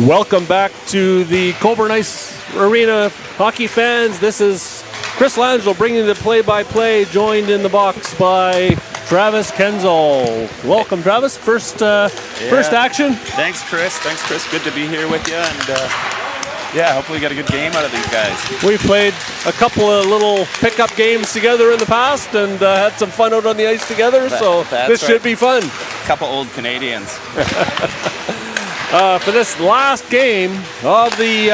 Welcome back to the Cockburn Ice Arena, hockey fans. This is Chris Langelo bringing the play-by-play, joined in the box by Travis Kenzel. Welcome, Travis. First action. Thanks, Chris. Good to be here with you, and hopefully we got a good game out of these guys. We've played a couple of little pickup games together in the past and had some fun out on the ice together, so this should be fun. A couple old Canadians. For this last game of the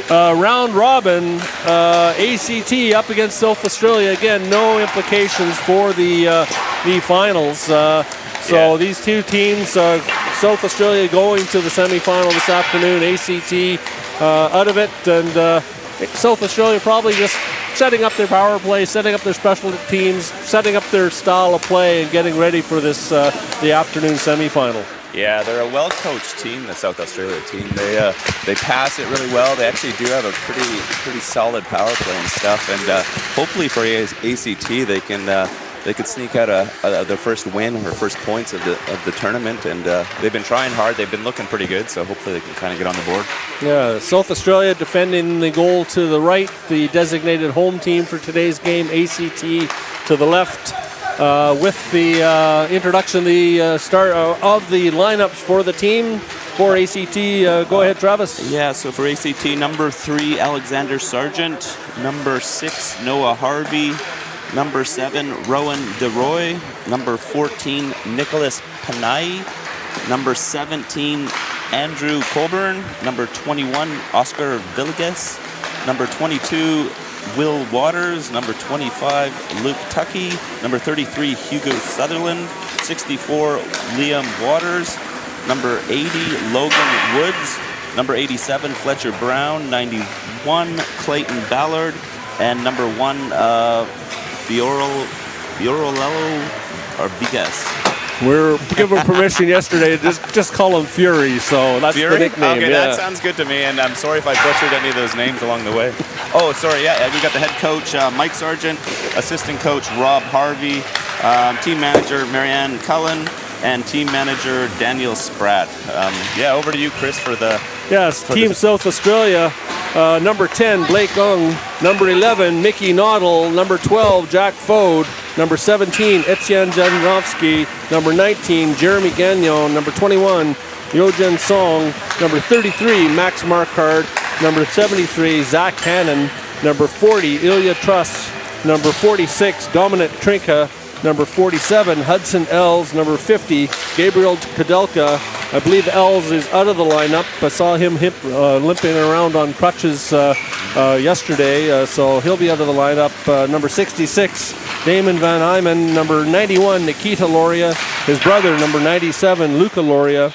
round robin, ACT up against South Australia. Again, no implications for the finals. These two teams, South Australia going to the semifinal this afternoon, ACT out of it, and South Australia probably just setting up their power play, setting up their special teams, setting up their style of play, and getting ready for this the afternoon semifinal. Yeah, they're a well-coached team, the South Australia team. They pass it really well. They actually do have a pretty solid power play and stuff. And hopefully for ACT, they could sneak out their first win or first points of the tournament. And they've been trying hard. They've been looking pretty good. So hopefully they can kind of get on the board. Yeah, South Australia defending the goal to the right, the designated home team for today's game. ACT to the left. With the introduction, the start of the lineups for the team for ACT. Go ahead, Travis. Yeah, so for ACT, number 3, Alexander Sargent. Number 6, Noah Harvey. Number 7, Rowan DeRoy. Number 14, Nicholas Panay. Number 17, Andrew Cockburn. Number 21, Oscar Villegas. Number 22, Will Waters. Number 25, Luke Tuckey. Number 33, Hugo Sutherland. 64, Liam Waters. Number 80, Logan Woods. Number 87, Fletcher Brown. 91, Clayton Ballard. And number 1, Fiorello Orbigas. We're given permission yesterday to just call him Fury, so that's Fury? The nickname. Okay, that sounds good to me, and I'm sorry if I butchered any of those names along the way. Oh, sorry, yeah, we got the head coach, Mike Sargent, assistant coach, Rob Harvey, team manager, Marianne Cullen, and team manager, Daniel Spratt. Over to you, Chris, for the... Yes, Team South Australia, number 10, Blake Ung, number 11, Mickey Noddle, number 12, Jack Fode, number 17, Etienne Janovsky, number 19, Jeremy Gagnon, number 21, Yojin Song, number 33, Max Markard, number 73, Zach Hannon, number 40, Ilya Truss, number 46, Dominic Trinka, number 47, Hudson Els, number 50, Gabriel Kudelka. I believe Els is out of the lineup. I saw him limping around on crutches yesterday, so he'll be out of the lineup. Number 66, Damon Van Eyman. Number 91, Nikita Loria. His brother, number 97, Luca Loria.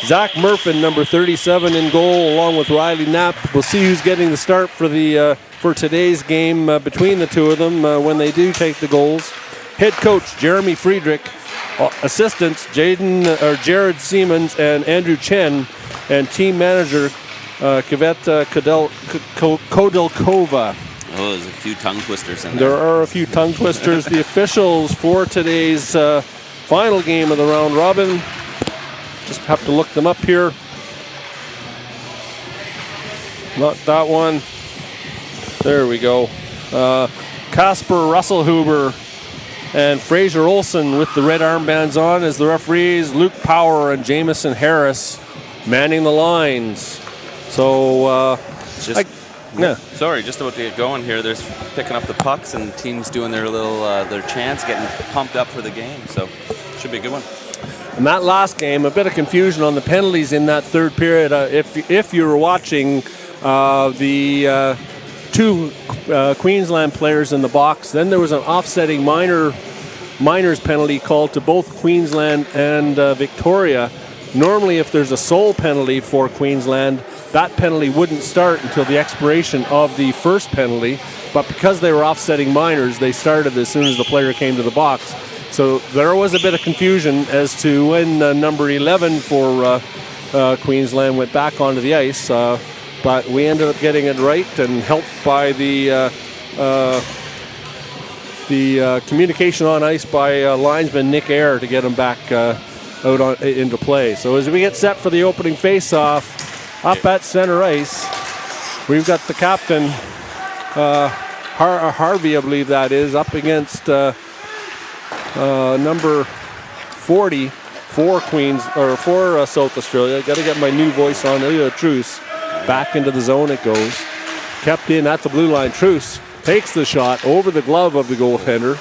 Zach Murfin, number 37 in goal, along with Riley Knapp. We'll see who's getting the start for today's game between the two of them when they do take the goals. Head coach Jeremy Friedrich, assistants Jared Siemens and Andrew Chen, and team manager Kaveta Kodelkova. Oh, there's a few tongue twisters in there. There are a few tongue twisters. The officials for today's final game of the round robin. Just have to look them up here. Not that one. There we go. Casper Russellhuber and Fraser Olsen with the red armbands on as the referees. Luke Power and Jamison Harris manning the lines. So, Sorry, just about to get going here. There's picking up the pucks and teams doing their little their chants, getting pumped up for the game. So, should be a good one. In that last game, a bit of confusion on the penalties in that third period. If you were watching the two Queensland players in the box, then there was an offsetting minors penalty called to both Queensland and Victoria. Normally, if there's a sole penalty for Queensland, that penalty wouldn't start until the expiration of the first penalty. But because they were offsetting minors, they started as soon as the player came to the box. So there was a bit of confusion as to when number 11 for Queensland went back onto the ice. But we ended up getting it right and helped by the communication on ice by linesman Nick Eyre to get him back out into play. So as we get set for the opening face-off, Up at center ice, we've got the captain, Harvey, I believe that is, up against number 40 for Queens, or for South Australia. Got to get my new voice on. Truce. Back into the zone it goes. Kept in at the blue line. Truce takes the shot over the glove of the goaltender.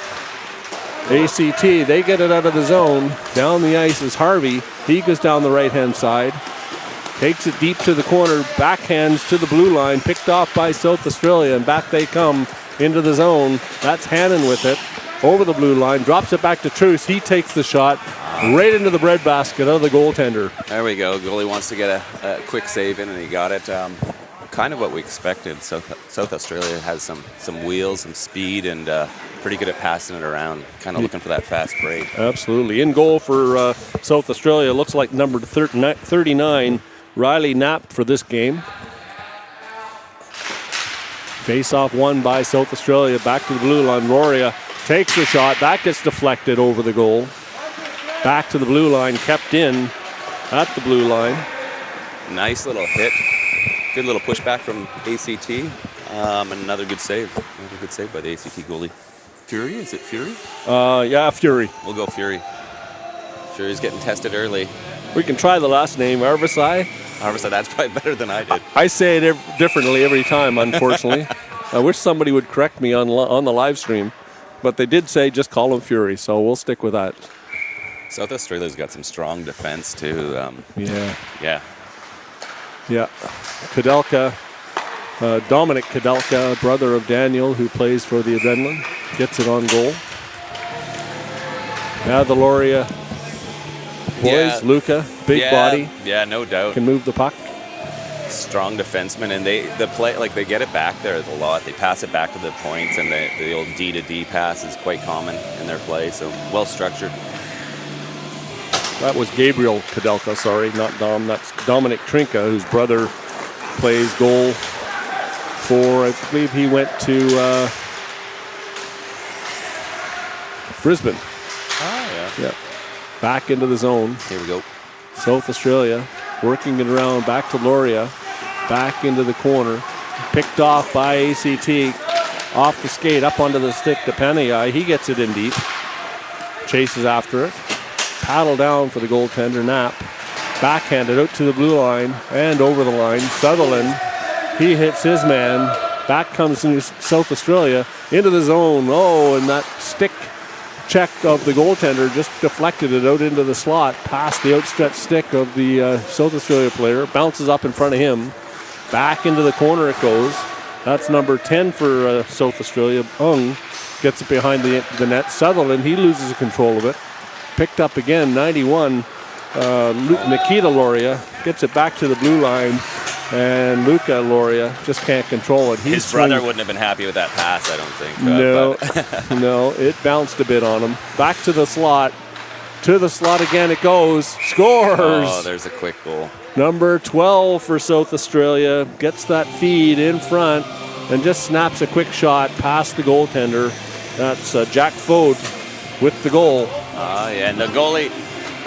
ACT, they get it out of the zone. Down the ice is Harvey. He goes down the right-hand side. Takes it deep to the corner. Backhands to the blue line. Picked off by South Australia. And back they come into the zone. That's Hannon with it. Over the blue line. Drops it back to Truce. He takes the shot right into the breadbasket of the goaltender. There we go. Goalie wants to get a quick save in, and he got it. Kind of what we expected. South Australia has some wheels, some speed, and pretty good at passing it around. Kind of looking for that fast break. Absolutely. In goal for South Australia, looks like number 39, Riley Knapp for this game. Face-off won by South Australia. Back to the blue line. Roria takes the shot. That gets deflected over the goal. Back to the blue line. Kept in at the blue line. Nice little hit. Good little pushback from ACT. And another good save. Another good save by the ACT goalie. Fury? Is it Fury? Yeah, Fury. We'll go Fury. Fury's getting tested early. We can try the last name, Arvisai. Arvisai, that's probably better than I did. I say it differently every time, unfortunately. I wish somebody would correct me on the live stream. But they did say just call him Fury, so we'll stick with that. South Australia's got some strong defense, too. Yeah. Kudelka, Dominic Kudelka, brother of Daniel, who plays for the Adrenaline, gets it on goal. Now the Loria boys, Luca, big body. Yeah, no doubt. Can move the puck. Strong defenseman, and they get it back there a lot. They pass it back to the points, and the old D to D pass is quite common in their play, so well structured. That was Gabriel Kudelka, sorry, not Dom. That's Dominic Trinka, whose brother plays goal for, I believe he went to Brisbane. Yeah. Back into the zone. Here we go. South Australia working it around, back to Loria, back into the corner. Picked off by ACT, off the skate, up onto the stick to Panayai. He gets it in deep. Chases after it. Paddle down for the goaltender, Knapp. Backhanded out to the blue line and over the line. Sutherland, he hits his man. Back comes South Australia into the zone. Oh, and that stick check of the goaltender just deflected it out into the slot past the outstretched stick of the South Australia player. Bounces up in front of him. Back into the corner it goes. That's number 10 for South Australia. Ung gets it behind the net. Sutherland, he loses control of it. Picked up again, 91. Nikita Loria gets it back to the blue line, and Luca Loria just can't control it. His brother wouldn't have been happy with that pass, I don't think. No, it bounced a bit on him. Back to the slot. To the slot again it goes. Scores! Oh, there's a quick goal. Number 12 for South Australia gets that feed in front and just snaps a quick shot past the goaltender. That's Jack Fode with the goal. And the goalie,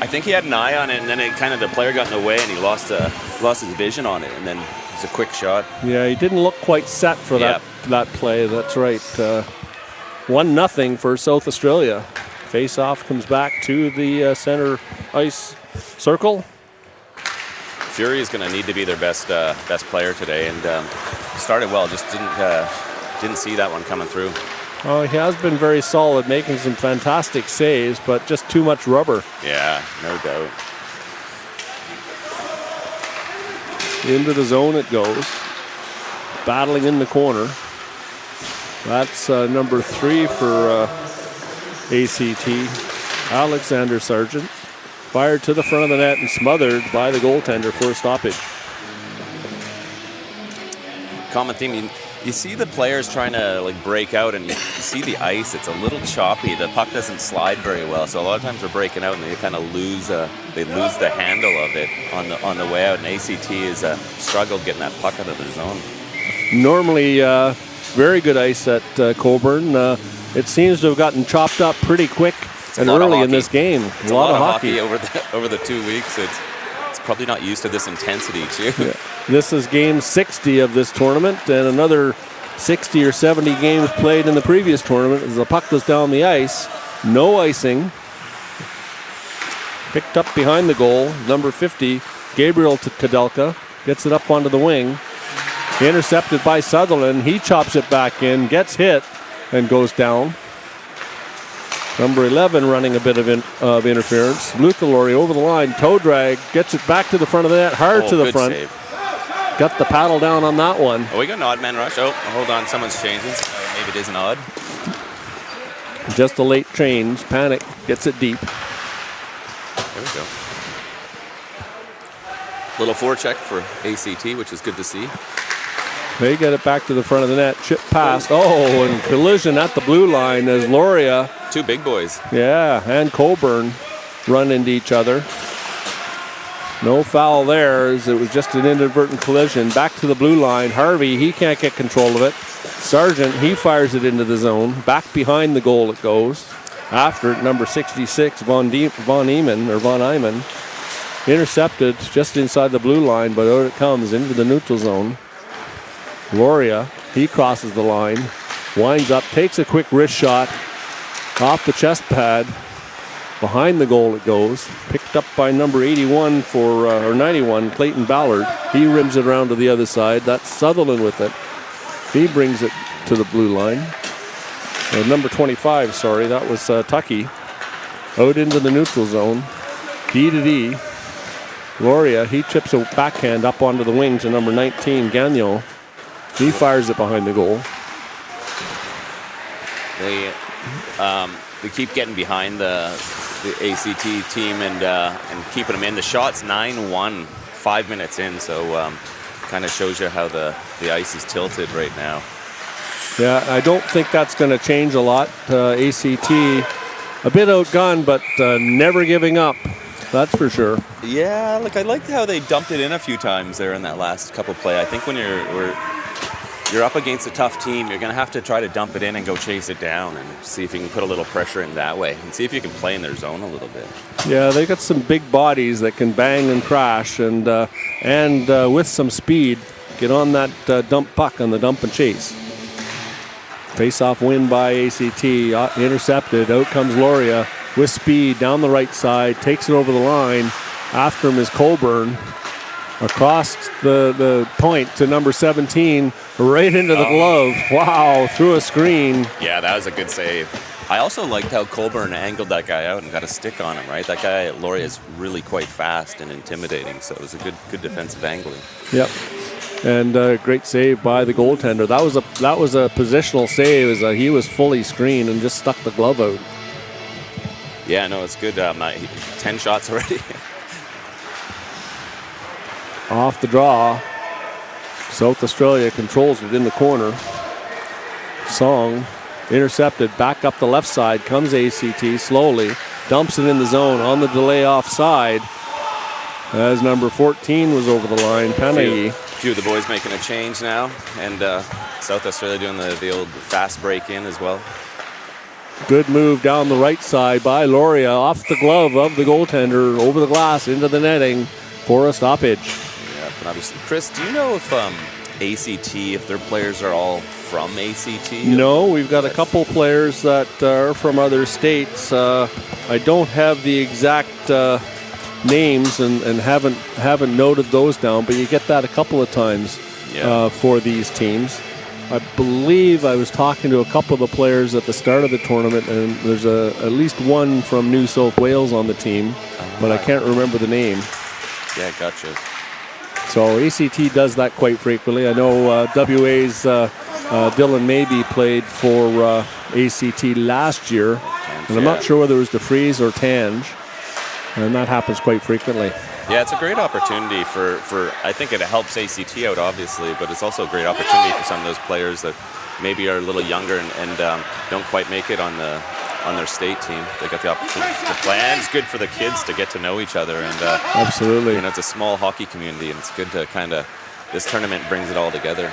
I think he had an eye on it, and then the player got in the way, and he lost his vision on it, and then it's a quick shot. Yeah, he didn't look quite set for that play. That's right. 1-0 for South Australia. Face-off comes back to the center ice circle. Fury is going to need to be their best player today, and started well. Just didn't see that one coming through. Oh, he has been very solid, making some fantastic saves, but just too much rubber. Yeah, no doubt. Into the zone it goes. Battling in the corner. That's number 3 for ACT. Alexander Sargent. Fired to the front of the net and smothered by the goaltender for a stoppage. Common theme. You see the players trying to break out, and you see the ice. It's a little choppy. The puck doesn't slide very well, so a lot of times they're breaking out and they kind of lose the handle of it on the way out. And ACT has struggled getting that puck out of their zone. Normally, very good ice at Cockburn. It seems to have gotten chopped up pretty quick and early in this game. It's a lot of hockey over the 2 weeks. It's probably not used to this intensity too. Yeah. This is game 60 of this tournament, and another 60 or 70 games played in the previous tournament as the puck was down the ice. No icing. Picked up behind the goal, number 50, Gabriel Kadelka, gets it up onto the wing. Intercepted by Sutherland. He chops it back in, gets hit, and goes down. Number 11 running a bit of interference. Luca Laurie over the line, toe drag, gets it back to the front of the net, hard to the front. Save. Got the paddle down on that one. Oh, we got an odd man rush. Oh, hold on, someone's changing. Maybe it is an odd. Just a late change. Panic gets it deep. There we go. Little forecheck for ACT, which is good to see. They get it back to the front of the net. Chip past. Oh, and collision at the blue line as Loria. Two big boys. Yeah, and Cockburn run into each other. No foul there, as it was just an inadvertent collision. Back to the blue line. Harvey, he can't get control of it. Sargent, he fires it into the zone. Back behind the goal it goes. After it, number 66, Von Eyman. Intercepted just inside the blue line, but out it comes into the neutral zone. Loria, he crosses the line, winds up, takes a quick wrist shot off the chest pad. Behind the goal it goes. Picked up by number 81 or 91, Clayton Ballard. He rims it around to the other side. That's Sutherland with it. He brings it to the blue line. Number 25, sorry, that was Tucky. Out into the neutral zone. D to D. Loria, he chips a backhand up onto the wing to number 19, Gagnon. He fires it behind the goal. They keep getting behind the ACT team and keeping them in. The shot's 9-1, 5 minutes in, so kind of shows you how the ice is tilted right now. Yeah, I don't think that's going to change a lot. ACT, a bit outgunned, but never giving up. That's for sure. Yeah, I liked how they dumped it in a few times there in that last couple play. I think when you're up against a tough team, you're going to have to try to dump it in and go chase it down and see if you can put a little pressure in that way and see if you can play in their zone a little bit. Yeah, they got some big bodies that can bang and crash and with some speed, get on that dump puck on the dump and chase. Face-off win by ACT, intercepted. Out comes Loria with speed down the right side, takes it over the line. After him is Cockburn. Across the point to number 17, right into the glove. Wow, through a screen. Yeah, that was a good save. I also liked how Cockburn angled that guy out and got a stick on him, right? That guy, Laurie, is really quite fast and intimidating, so it was a good defensive angling. Yep. And a great save by the goaltender. That was a positional save as he was fully screened and just stuck the glove out. Yeah, no, it's good. 10 shots already. Off the draw. South Australia controls it in the corner. Song intercepted back up the left side. Comes ACT slowly. Dumps it in the zone on the delay offside. As number 14 was over the line. Panayi. A few of the boys making a change now. And South Australia doing the old fast break in as well. Good move down the right side by Loria. Off the glove of the goaltender. Over the glass into the netting for a stoppage. Yeah, but obviously. Chris, do you know if ACT, if their players are all from ACT? No, we've got a couple players that are from other states. I don't have the exact names and haven't noted those down, but you get that a couple of times for these teams. I believe I was talking to a couple of the players at the start of the tournament, and there's at least one from New South Wales on the team, but I can't remember the name. Yeah, gotcha. So ACT does that quite frequently. I know WA's Dylan Mabey played for ACT last year, and I'm not sure whether it was DeFries or Tange, and that happens quite frequently. Yeah, it's a great opportunity for I think it helps ACT out, obviously, but it's also a great opportunity for some of those players that maybe are a little younger and don't quite make it on their state team. They got the opportunity to play, and it's good for the kids to get to know each other. And absolutely, it's a small hockey community, and it's good to this tournament brings it all together.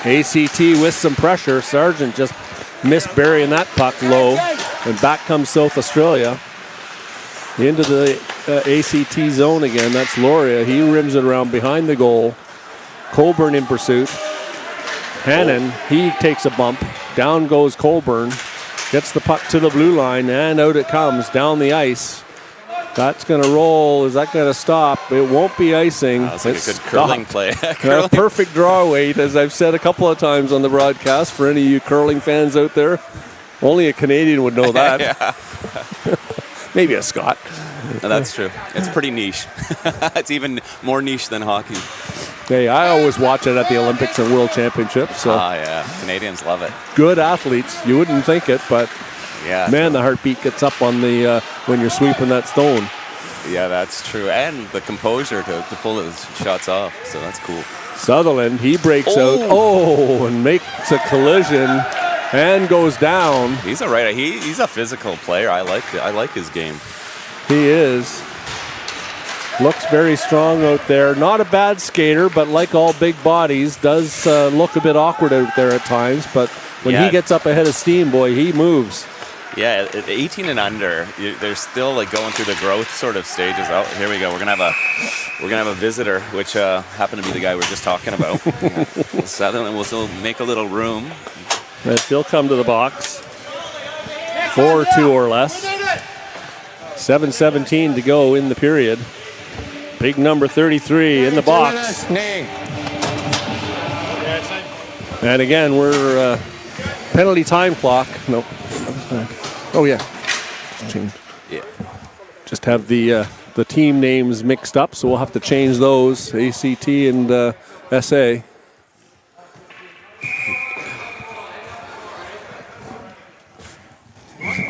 ACT with some pressure. Sargent just missed burying that puck low, and back comes South Australia into the ACT zone again. That's Loria. He rims it around behind the goal. Cockburn in pursuit. Hannon, he takes a bump. Down goes Cockburn. Gets the puck to the blue line, and out it comes down the ice. That's going to roll. Is that going to stop? It won't be icing. That's like a good curling play. A perfect draw weight, as I've said a couple of times on the broadcast. For any of you curling fans out there, only a Canadian would know that. Maybe a Scot. No, that's true. It's pretty niche. It's even more niche than hockey. Hey, I always watch it at the Olympics and World Championships. So yeah. Canadians love it. Good athletes. You wouldn't think it, but yeah, man, the heartbeat gets up on the when you're sweeping that stone. Yeah, that's true. And the composure to pull those shots off. So that's cool. Sutherland, he breaks out. Oh, and makes a collision and goes down. He's a right. He's a physical player. I like his game. He is. Looks very strong out there. Not a bad skater, but like all big bodies, does look a bit awkward out there at times. But when he gets up ahead of steam, boy, he moves. Yeah, at 18 and under, they're still like going through the growth sort of stages. Oh, here we go. We're gonna have a visitor, which happened to be the guy we were just talking about. Sutherland will still make a little room. And he'll come to the box. 4-2 or less. 7:17 to go in the period. Big number 33 in the box. And again, we're penalty time clock. Nope. Oh yeah. Change. Yeah. Just have the team names mixed up, so we'll have to change those. ACT and SA.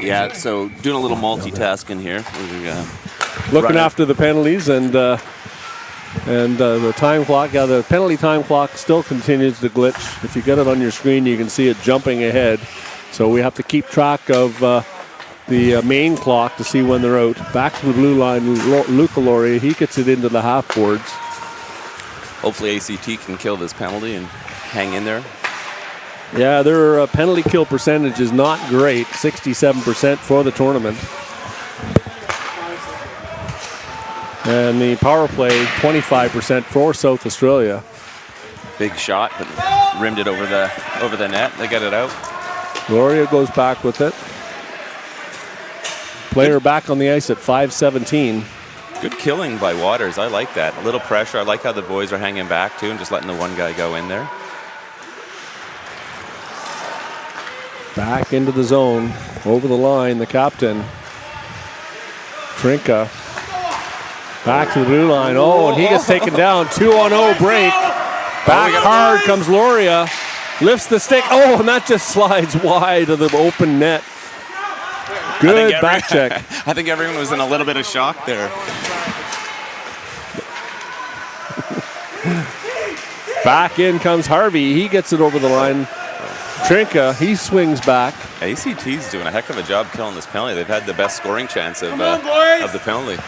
Yeah, so doing a little multitasking here. Looking after the penalties and the time clock. Yeah, the penalty time clock still continues to glitch. If you get it on your screen, you can see it jumping ahead. So we have to keep track of the main clock to see when they're out. Back to the blue line, Luca Loria. He gets it into the half boards. Hopefully ACT can kill this penalty and hang in there. Yeah, their penalty kill percentage is not great, 67% for the tournament. And the power play, 25% for South Australia. Big shot, but rimmed it over the net. They get it out. Loria goes back with it. Player back on the ice at 5:17. Good killing by Waters. I like that. A little pressure. I like how the boys are hanging back too and just letting the one guy go in there. Back into the zone, over the line, the captain. Trinka. Back to the blue line. Oh, and he gets taken down. 2-on-0 break. Back hard comes Loria. Lifts the stick. Oh, and that just slides wide of the open net. Good back check. I think everyone was in a little bit of shock there. Back in comes Harvey. He gets it over the line. Trinka, he swings back. ACT's doing a heck of a job killing this penalty. They've had the best scoring chance of the penalty.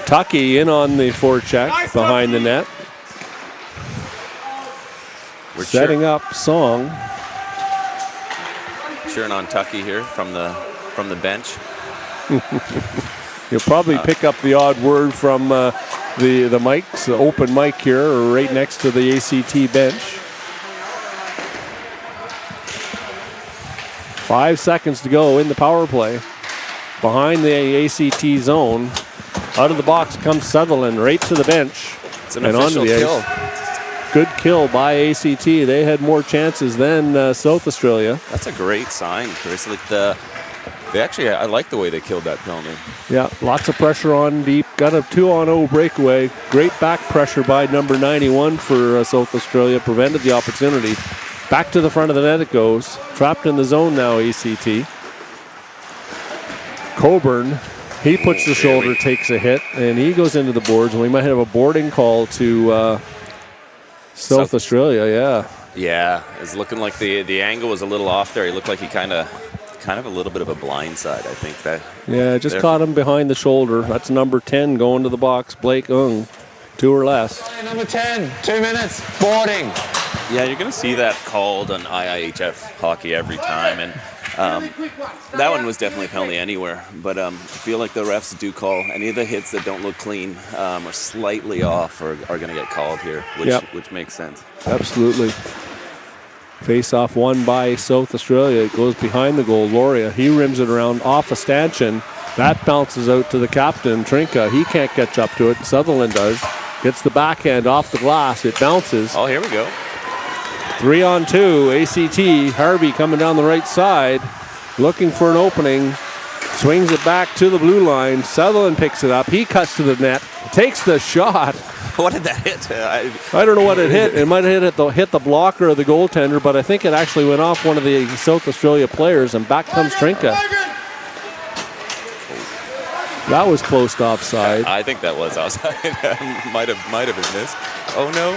Tucky in on the forecheck behind the net. We're setting up Song. Cheering on Tucky here from the bench. You'll probably pick up the odd word from the mics, the open mic here, right next to the ACT bench. 5 seconds to go in the power play. Behind the ACT zone. Out of the box comes Sutherland right to the bench. It's an official kill. Good kill by ACT. They had more chances than South Australia. That's a great sign, Chris. Like I like the way they killed that penalty. Yeah, lots of pressure on deep. Got a 2-on-0 breakaway. Great back pressure by number 91 for South Australia. Prevented the opportunity. Back to the front of the net it goes. Trapped in the zone now, ACT. Cockburn, he puts the shoulder, takes a hit, and he goes into the boards. And we might have a boarding call to South Australia, yeah. Yeah, it's looking like the angle was a little off there. He looked like he kind of a little bit of a blind side, I think. That. Yeah, just caught him behind the shoulder. That's number 10 going to the box, Blake Ung. 2 or less. Number 10, 2 minutes, boarding. Yeah, you're going to see that called on IIHF hockey every time. And That one was definitely a penalty anywhere, but I feel like the refs do call any of the hits that don't look clean or slightly off are going to get called here, which makes sense. Absolutely. Face-off won by South Australia. It goes behind the goal. Loria, he rims it around off a stanchion. That bounces out to the captain, Trinka. He can't catch up to it. Sutherland does. Gets the backhand off the glass. It bounces. Oh, here we go. 3-on-2. ACT. Harvey coming down the right side. Looking for an opening. Swings it back to the blue line. Sutherland picks it up. He cuts to the net. Takes the shot. What did that hit? I don't know what it hit. It might have hit the blocker of the goaltender, but I think it actually went off one of the South Australia players, and back comes Trinka. That was close to offside. I think that was offside. might have been missed. Oh no.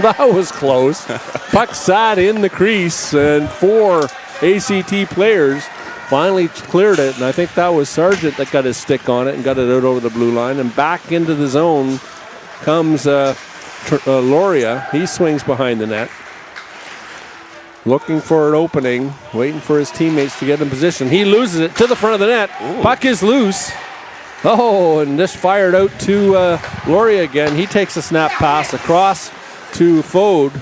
That was close. Puck sat in the crease, and 4 ACT players finally cleared it, and I think that was Sargent that got his stick on it and got it out over the blue line. And back into the zone comes Loria. He swings behind the net, looking for an opening, waiting for his teammates to get in position. He loses it to the front of the net. Ooh. Puck is loose. Oh, and this fired out to Loria again. He takes a snap pass across to Fode,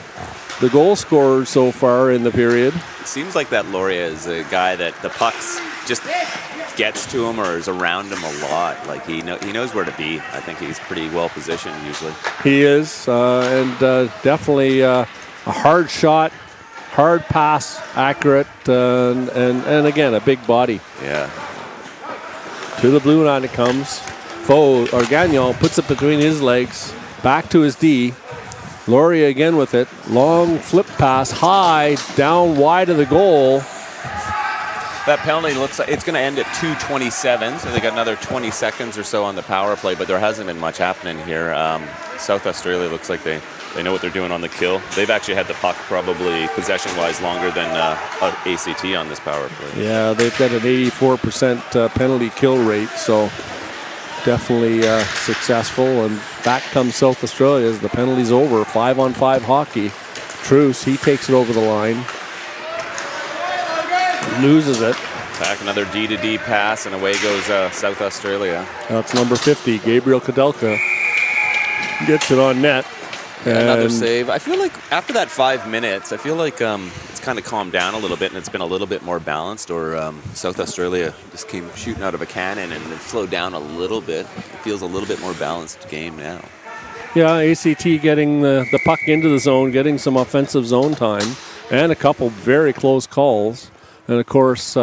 the goal scorer so far in the period. It seems like that Loria is a guy that the pucks just gets to him or is around him a lot. Like he knows where to be. I think he's pretty well positioned usually. He is, and definitely a hard shot, hard pass, accurate, and again, a big body. Yeah. To the blue line it comes. Fode, or Gagnon, puts it between his legs, back to his D. Loria again with it. Long flip pass, high, down wide of the goal. That penalty looks like it's going to end at 2:27, so they got another 20 seconds or so on the power play, but there hasn't been much happening here. South Australia looks like they know what they're doing on the kill. They've actually had the puck probably possession-wise longer than ACT on this power play. Yeah, they've got an 84% penalty kill rate, so definitely successful. And back comes South Australia as the penalty's over. 5-on-5 hockey. Truce, he takes it over the line. Loses it. Back another D-to-D pass, and away goes South Australia. That's number 50, Gabriel Kadelka. Gets it on net. Another save. I feel like after that 5 minutes, I feel like it's kind of calmed down a little bit, and it's been a little bit more balanced, or South Australia just came shooting out of a cannon, and it slowed down a little bit. It feels a little bit more balanced game now. Yeah, ACT getting the puck into the zone, getting some offensive zone time, and a couple very close calls. And, of course,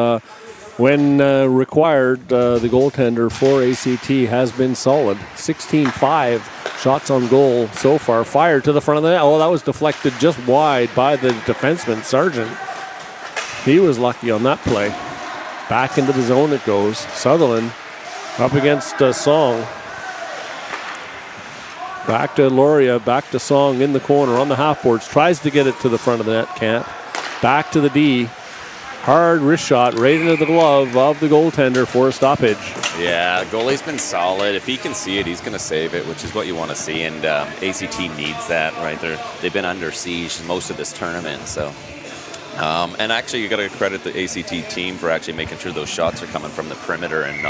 when required, the goaltender for ACT has been solid. 16-5 shots on goal so far. Fired to the front of the net. Oh, that was deflected just wide by the defenseman, Sargent. He was lucky on that play. Back into the zone it goes. Sutherland up against Song. Back to Loria, back to Song in the corner on the half boards. Tries to get it to the front of the net, can't. Back to the D. Hard wrist shot right into the glove of the goaltender for a stoppage. Yeah, the goalie's been solid. If he can see it, he's going to save it, which is what you want to see. And ACT needs that, right? They've been under siege most of this tournament. So, and actually, you got to credit the ACT team for actually making sure those shots are coming from the perimeter and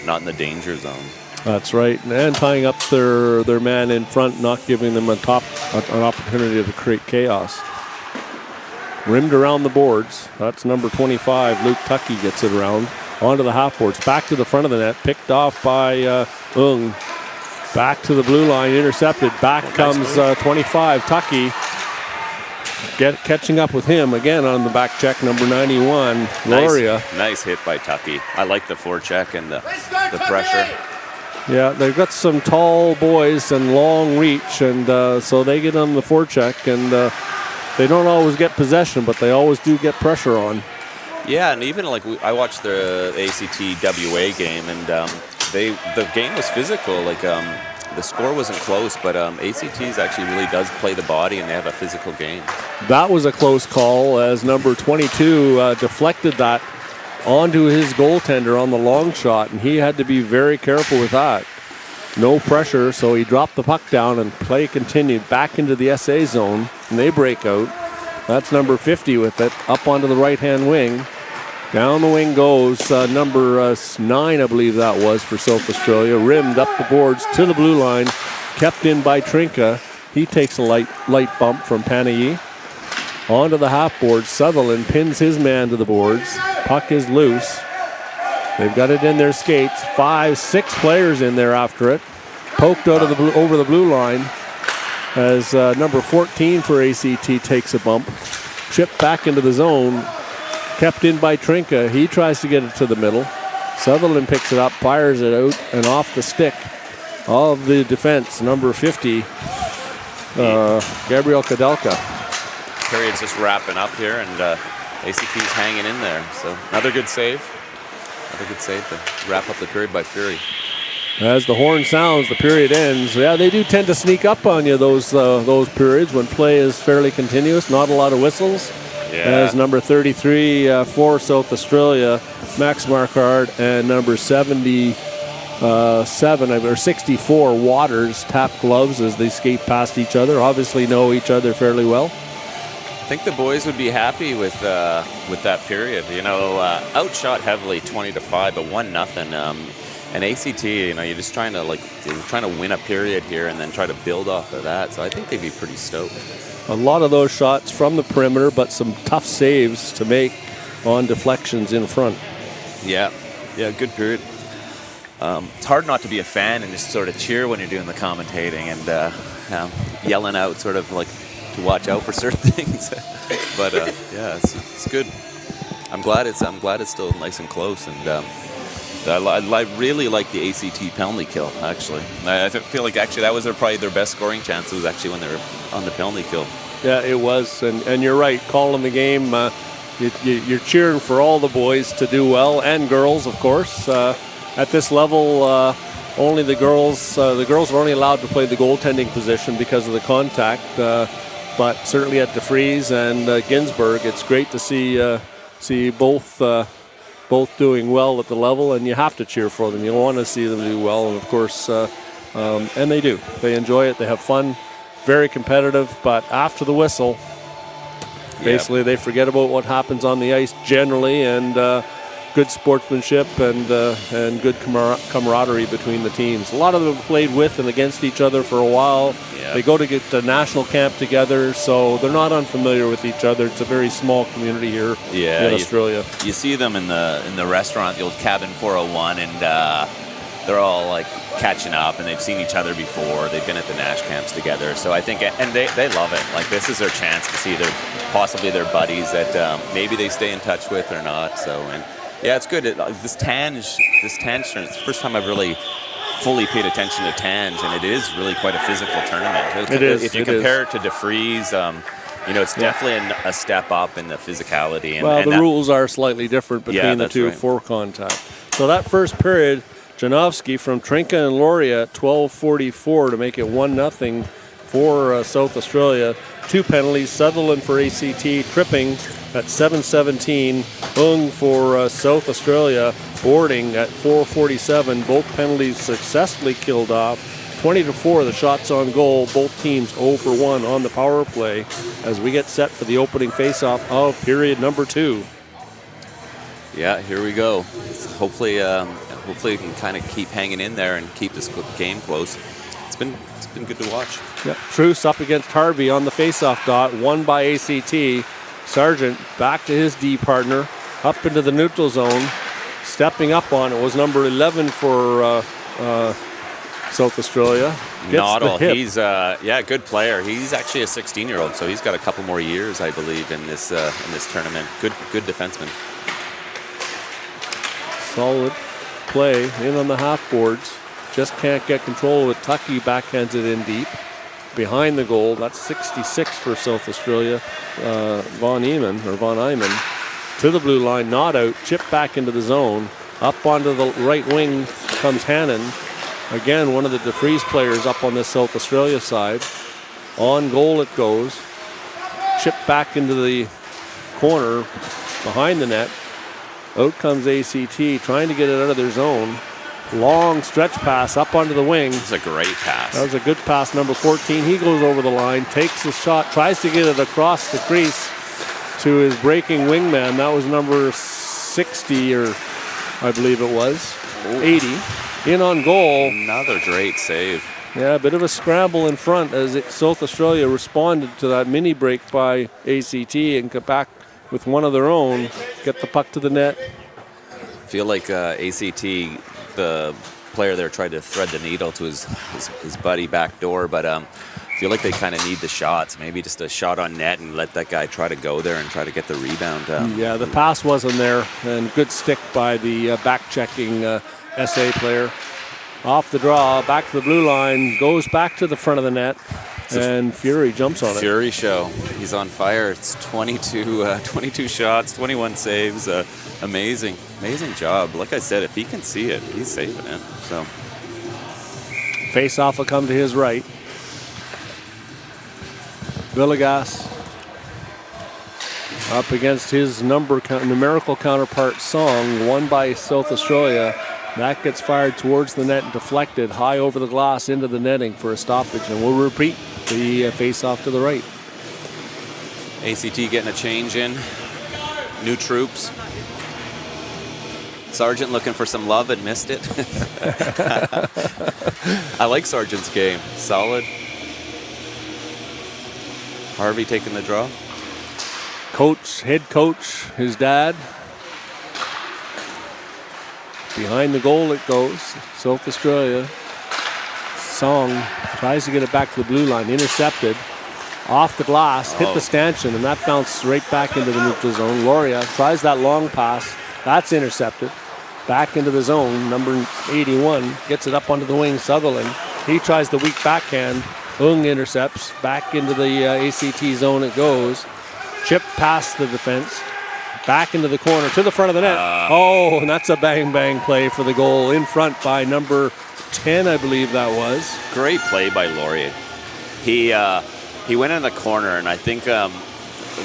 not in the danger zone. That's right, and tying up their man in front, not giving them an opportunity to create chaos. Rimmed around the boards. That's number 25. Luke Tuckey gets it around. Onto the half boards. Back to the front of the net. Picked off by Ung. Back to the blue line. Intercepted. Back comes 25. Tuckey. Catching up with him again on the back check. Number 91. Loria. Nice hit by Tuckey. I like the forecheck and the pressure. Yeah, they've got some tall boys and long reach, and so they get on the forecheck, and they don't always get possession, but they always do get pressure on. Yeah, and even like I watched the ACT WA game, and the game was physical. Like the score wasn't close, but ACT's actually really does play the body, and they have a physical game. That was a close call as number 22 deflected that onto his goaltender on the long shot, and he had to be very careful with that. No pressure, so he dropped the puck down, and play continued back into the SA zone, and they break out. That's number 50 with it. Up onto the right-hand wing. Down the wing goes number 9, I believe that was, for South Australia. Rimmed up the boards to the blue line. Kept in by Trinka. He takes a light bump from Panayi. Onto the half board. Sutherland pins his man to the boards. Puck is loose. They've got it in their skates. 5, 6 players in there after it. Poked out of the over the blue line as number 14 for ACT takes a bump. Chipped back into the zone. Kept in by Trinka. He tries to get it to the middle. Sutherland picks it up, fires it out, and off the stick of the defense, number 50, Gabriel Kadelka. Period's just wrapping up here, and ACT's hanging in there. So another good save. Another good save to wrap up the period by Fury. As the horn sounds, the period ends. Yeah, they do tend to sneak up on you, those periods, when play is fairly continuous, not a lot of whistles. Yeah. As number 33 for South Australia, Max Marquard, and number 77 or 64 Waters tap gloves as they skate past each other. Obviously know each other fairly well. I think the boys would be happy with that period. You know, outshot heavily 20-5, but 1-0. And ACT, you know, you're just trying to win a period here and then try to build off of that. So I think they'd be pretty stoked. A lot of those shots from the perimeter, but some tough saves to make on deflections in front. Yeah, good period. It's hard not to be a fan and just sort of cheer when you're doing the commentating and yelling out sort of like to watch out for certain things. But yeah, it's good. I'm glad it's still nice and close, and I really like the ACT penalty kill, actually. I feel like actually that was probably their best scoring chance. It was actually when they were on the penalty kill. Yeah, it was, and you're right, calling the game. You're cheering for all the boys to do well, and girls, of course. At this level, only the girls are only allowed to play the goaltending position because of the contact. But certainly at DeFries and Ginsburg, it's great to see both doing well at the level, and you have to cheer for them. You want to see them do well, and of course, and they do. They enjoy it. They have fun. Very competitive, but after the whistle, basically they forget about what happens on the ice generally, and good sportsmanship and good camaraderie between the teams. A lot of them played with and against each other for a while. Yeah. They go to get the national camp together, so they're not unfamiliar with each other. It's a very small community here in Australia. You see them in the restaurant, the old Cabin 401, and they're all like catching up, and they've seen each other before. They've been at the Nash camps together, so I think, and they love it. Like, this is their chance to see possibly their buddies that maybe they stay in touch with or not. So, and yeah, it's good. This TANGE tournament, it's the first time I've really fully paid attention to TANGE, and it is really quite a physical tournament. It is. If you compare it to DeFries, it's definitely a step up in the physicality. And the rules are slightly different between the two for contact. So that first period, Janowski from Trinka and Lauria at 12:44 to make it 1-0 for South Australia. 2 penalties, Sutherland for ACT, tripping at 7:17. Ung for South Australia, boarding at 4:47. Both penalties successfully killed off. 20-4, the shots on goal. Both teams 0 for 1 on the power play as we get set for the opening faceoff of period number 2. Yeah, here we go. Hopefully we can kind of keep hanging in there and keep this game close. It's been good to watch. Yep. Truce up against Harvey on the faceoff dot, won by ACT. Sargent back to his D partner, up into the neutral zone. Stepping up on it was number 11 for South Australia. Noddle, he's good player. He's actually a 16-year-old, so he's got a couple more years, I believe, in this tournament. Good defenseman. Solid play in on the half boards. Just can't get control of it. Tucky backhands it in deep. Behind the goal, that's 66 for South Australia. Von Eyman to the blue line, not out. Chip back into the zone. Up onto the right wing comes Hannon. Again, one of the DeFries players up on this South Australia side. On goal it goes. Chip back into the corner behind the net. Out comes ACT, trying to get it out of their zone. Long stretch pass up onto the wing. It's a great pass. That was a good pass, number 14. He goes over the line, takes his shot, tries to get it across the crease, to his breaking wingman. That was number 60, or I believe it was, 80. In on goal. Another great save. Yeah, a bit of a scramble in front as South Australia responded to that mini break by ACT and got back with one of their own, get the puck to the net. Feel like ACT, the player there, tried to thread the needle to his buddy back door, but feel like they kind of need the shots. Maybe just a shot on net and let that guy try to go there and try to get the rebound. Yeah, the pass wasn't there, and good stick by the back-checking SA player. Off the draw, back to the blue line, goes back to the front of the net, and Fury jumps on it. Fury show. He's on fire. It's 22 shots, 21 saves. Amazing job. Like I said, if he can see it, he's saving it. So, face-off will come to his right. Villegas up against his numerical counterpart Song, won by South Australia. That gets fired towards the net and deflected high over the glass into the netting for a stoppage. And we'll repeat the face-off to the right. ACT getting a change in. New troops. Sargent looking for some love and missed it. I like Sargent's game. Solid. Harvey taking the draw. Head coach, his dad. Behind the goal it goes. South Australia. Song tries to get it back to the blue line. Intercepted. Off the glass. Hit the stanchion. And that bounced right back into the neutral zone. Loria tries that long pass. That's intercepted. Back into the zone. Number 81 gets it up onto the wing. Sutherland. He tries the weak backhand. Ung intercepts. Back into the ACT zone it goes. Chip past the defense. Back into the corner, to the front of the net. And that's a bang-bang play for the goal in front by number 10, I believe that was. Great play by Laurier. He went in the corner, and I think the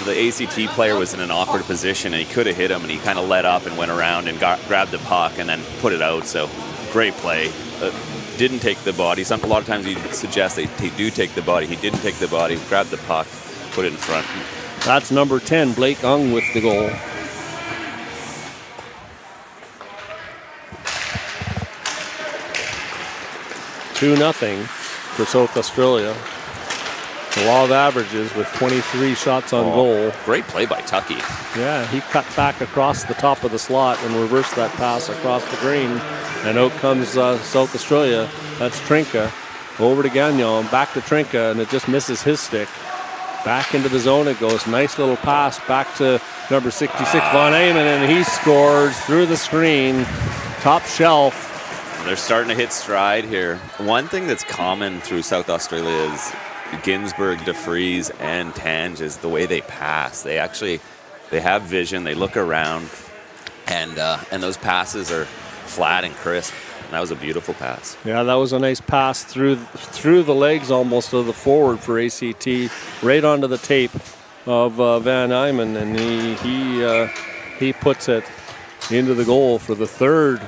ACT player was in an awkward position, and he could have hit him, and he kind of let up and went around and grabbed the puck and then put it out. So great play. Didn't take the body. A lot of times he suggests they do take the body. He didn't take the body, grabbed the puck, put it in front. That's number 10, Blake Ung, with the goal. Two nothing for South Australia. The law of averages with 23 shots on goal. Great play by Tucky. Yeah, he cut back across the top of the slot and reversed that pass across the green. And out comes South Australia. That's Trinka. Over to Gagnon, back to Trinka, and it just misses his stick. Back into the zone it goes. Nice little pass back to number 66, Von Eamon, and he scores through the screen. Top shelf. They're starting to hit stride here. One thing that's common through South Australia is Ginsberg, DeFries, and Tange is the way they pass. They have vision. They look around, and those passes are flat and crisp. And that was a beautiful pass. Yeah, that was a nice pass through the legs almost of the forward for ACT, right onto the tape of Van Eyman, and he puts it into the goal for the third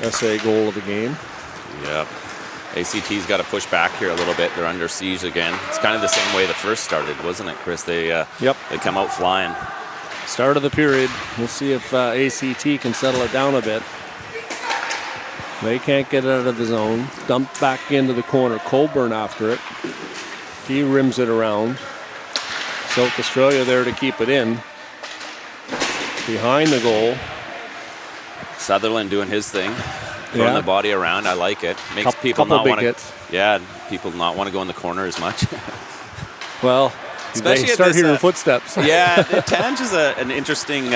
SA goal of the game. Yep. ACT's got to push back here a little bit. They're under siege again. It's kind of the same way the first started, wasn't it, Chris? They come out flying. Start of the period. We'll see if ACT can settle it down a bit. They can't get it out of the zone. Dumped back into the corner. Cockburn after it. He rims it around. South Australia there to keep it in. Behind the goal. Sutherland doing his thing. Throwing the body around. I like it. Makes people not want to. Yeah, people not want to go in the corner as much. Well, especially they start hearing footsteps. Yeah, Tange is an interesting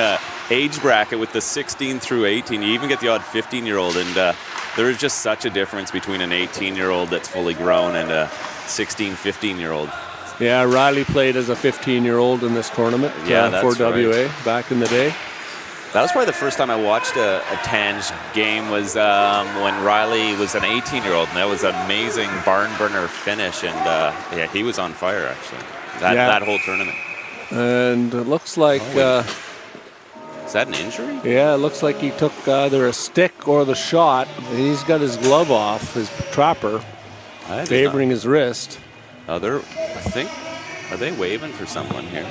age bracket with the 16 through 18. You even get the odd 15-year-old, and there is just such a difference between an 18-year-old that's fully grown and a 16, 15-year-old. Yeah, Riley played as a 15-year-old in this tournament for WA back in the day. That was probably the first time I watched a Tange game was when Riley was an 18-year-old, and that was an amazing barn burner finish, and he was on fire, actually, that whole tournament. And it looks like... is that an injury? Yeah, it looks like he took either a stick or the shot, and he's got his glove off, his trapper, favoring his wrist. Are they waving for someone here?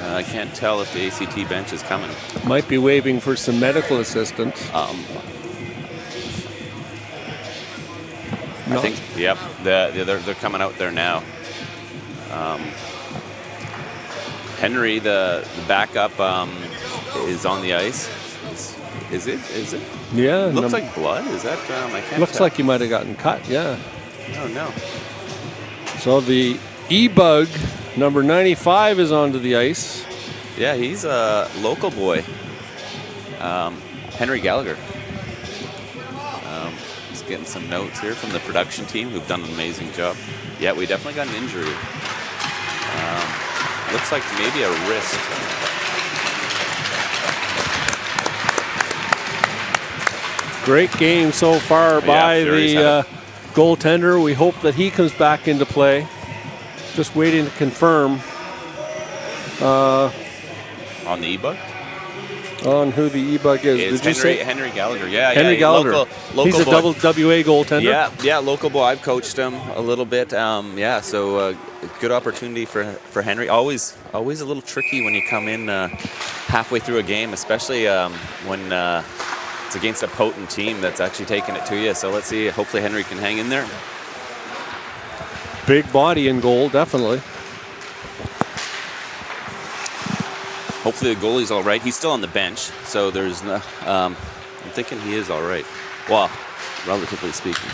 I can't tell if the ACT bench is coming. Might be waving for some medical assistance. I think, yep, they're coming out there now. Henry, the backup, is on the ice. Is it? Yeah. Looks like blood. Is that? I can't Looks tell. like he might have gotten cut. Yeah. Oh no. So the E-Bug, number 95, is onto the ice. Yeah, he's a local boy. Henry Gallagher. Just getting some notes here from the production team who've done an amazing job. Yeah, we definitely got an injury. Looks like maybe a wrist. Great game so far by the goaltender. We hope that he comes back into play. Just waiting to confirm On the E-Bug? on who the E-Bug is. It's Did you say Henry Gallagher. Yeah, Henry Gallagher? Local He's a boy. double WA goaltender. Yeah, local boy. I've coached him a little bit. So good opportunity for Henry. Always a little tricky when you come in halfway through a game, especially when it's against a potent team that's actually taking it to you. So let's see. Hopefully Henry can hang in there. Big body in goal, definitely. Hopefully the goalie's all right. He's still on the bench, so there's no. I'm thinking he is all right. Well, relatively speaking.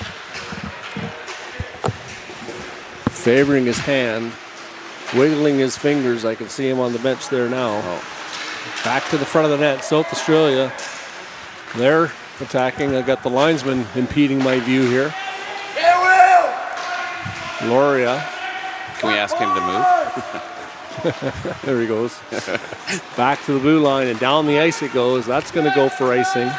Favoring his hand, wiggling his fingers. I can see him on the bench there now. Oh. Back to the front of the net, South Australia. They're attacking. I got the linesman impeding my view here. Loria. Can we ask him to move? There he goes. Back to the blue line and down the ice it goes. That's going to go for icing,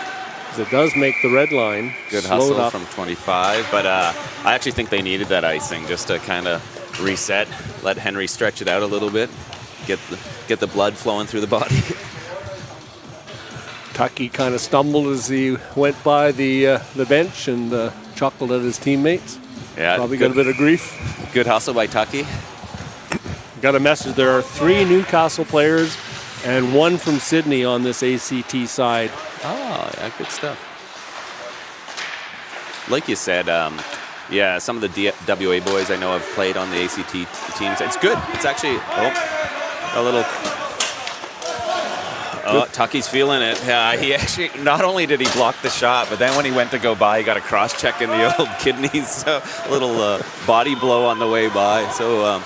as it does make the red line. Good Slowed hustle up. from 25, but I actually think they needed that icing just to kind of reset, let Henry stretch it out a little bit, get the blood flowing through the body. Tucky kind of stumbled as he went by the bench and chuckled at his teammates. Yeah, Probably got a bit of grief. Good hustle by Tucky. Got a message. There are 3 Newcastle players and 1 from Sydney on this ACT side. Oh, yeah, good stuff. Like you said, some of the WA boys I know have played on the ACT teams. It's good. It's actually a little. Oh, Tucky's feeling it. He actually, not only did he block the shot, but then when he went to go by, he got a cross check in the old kidneys. So a little body blow on the way by. So a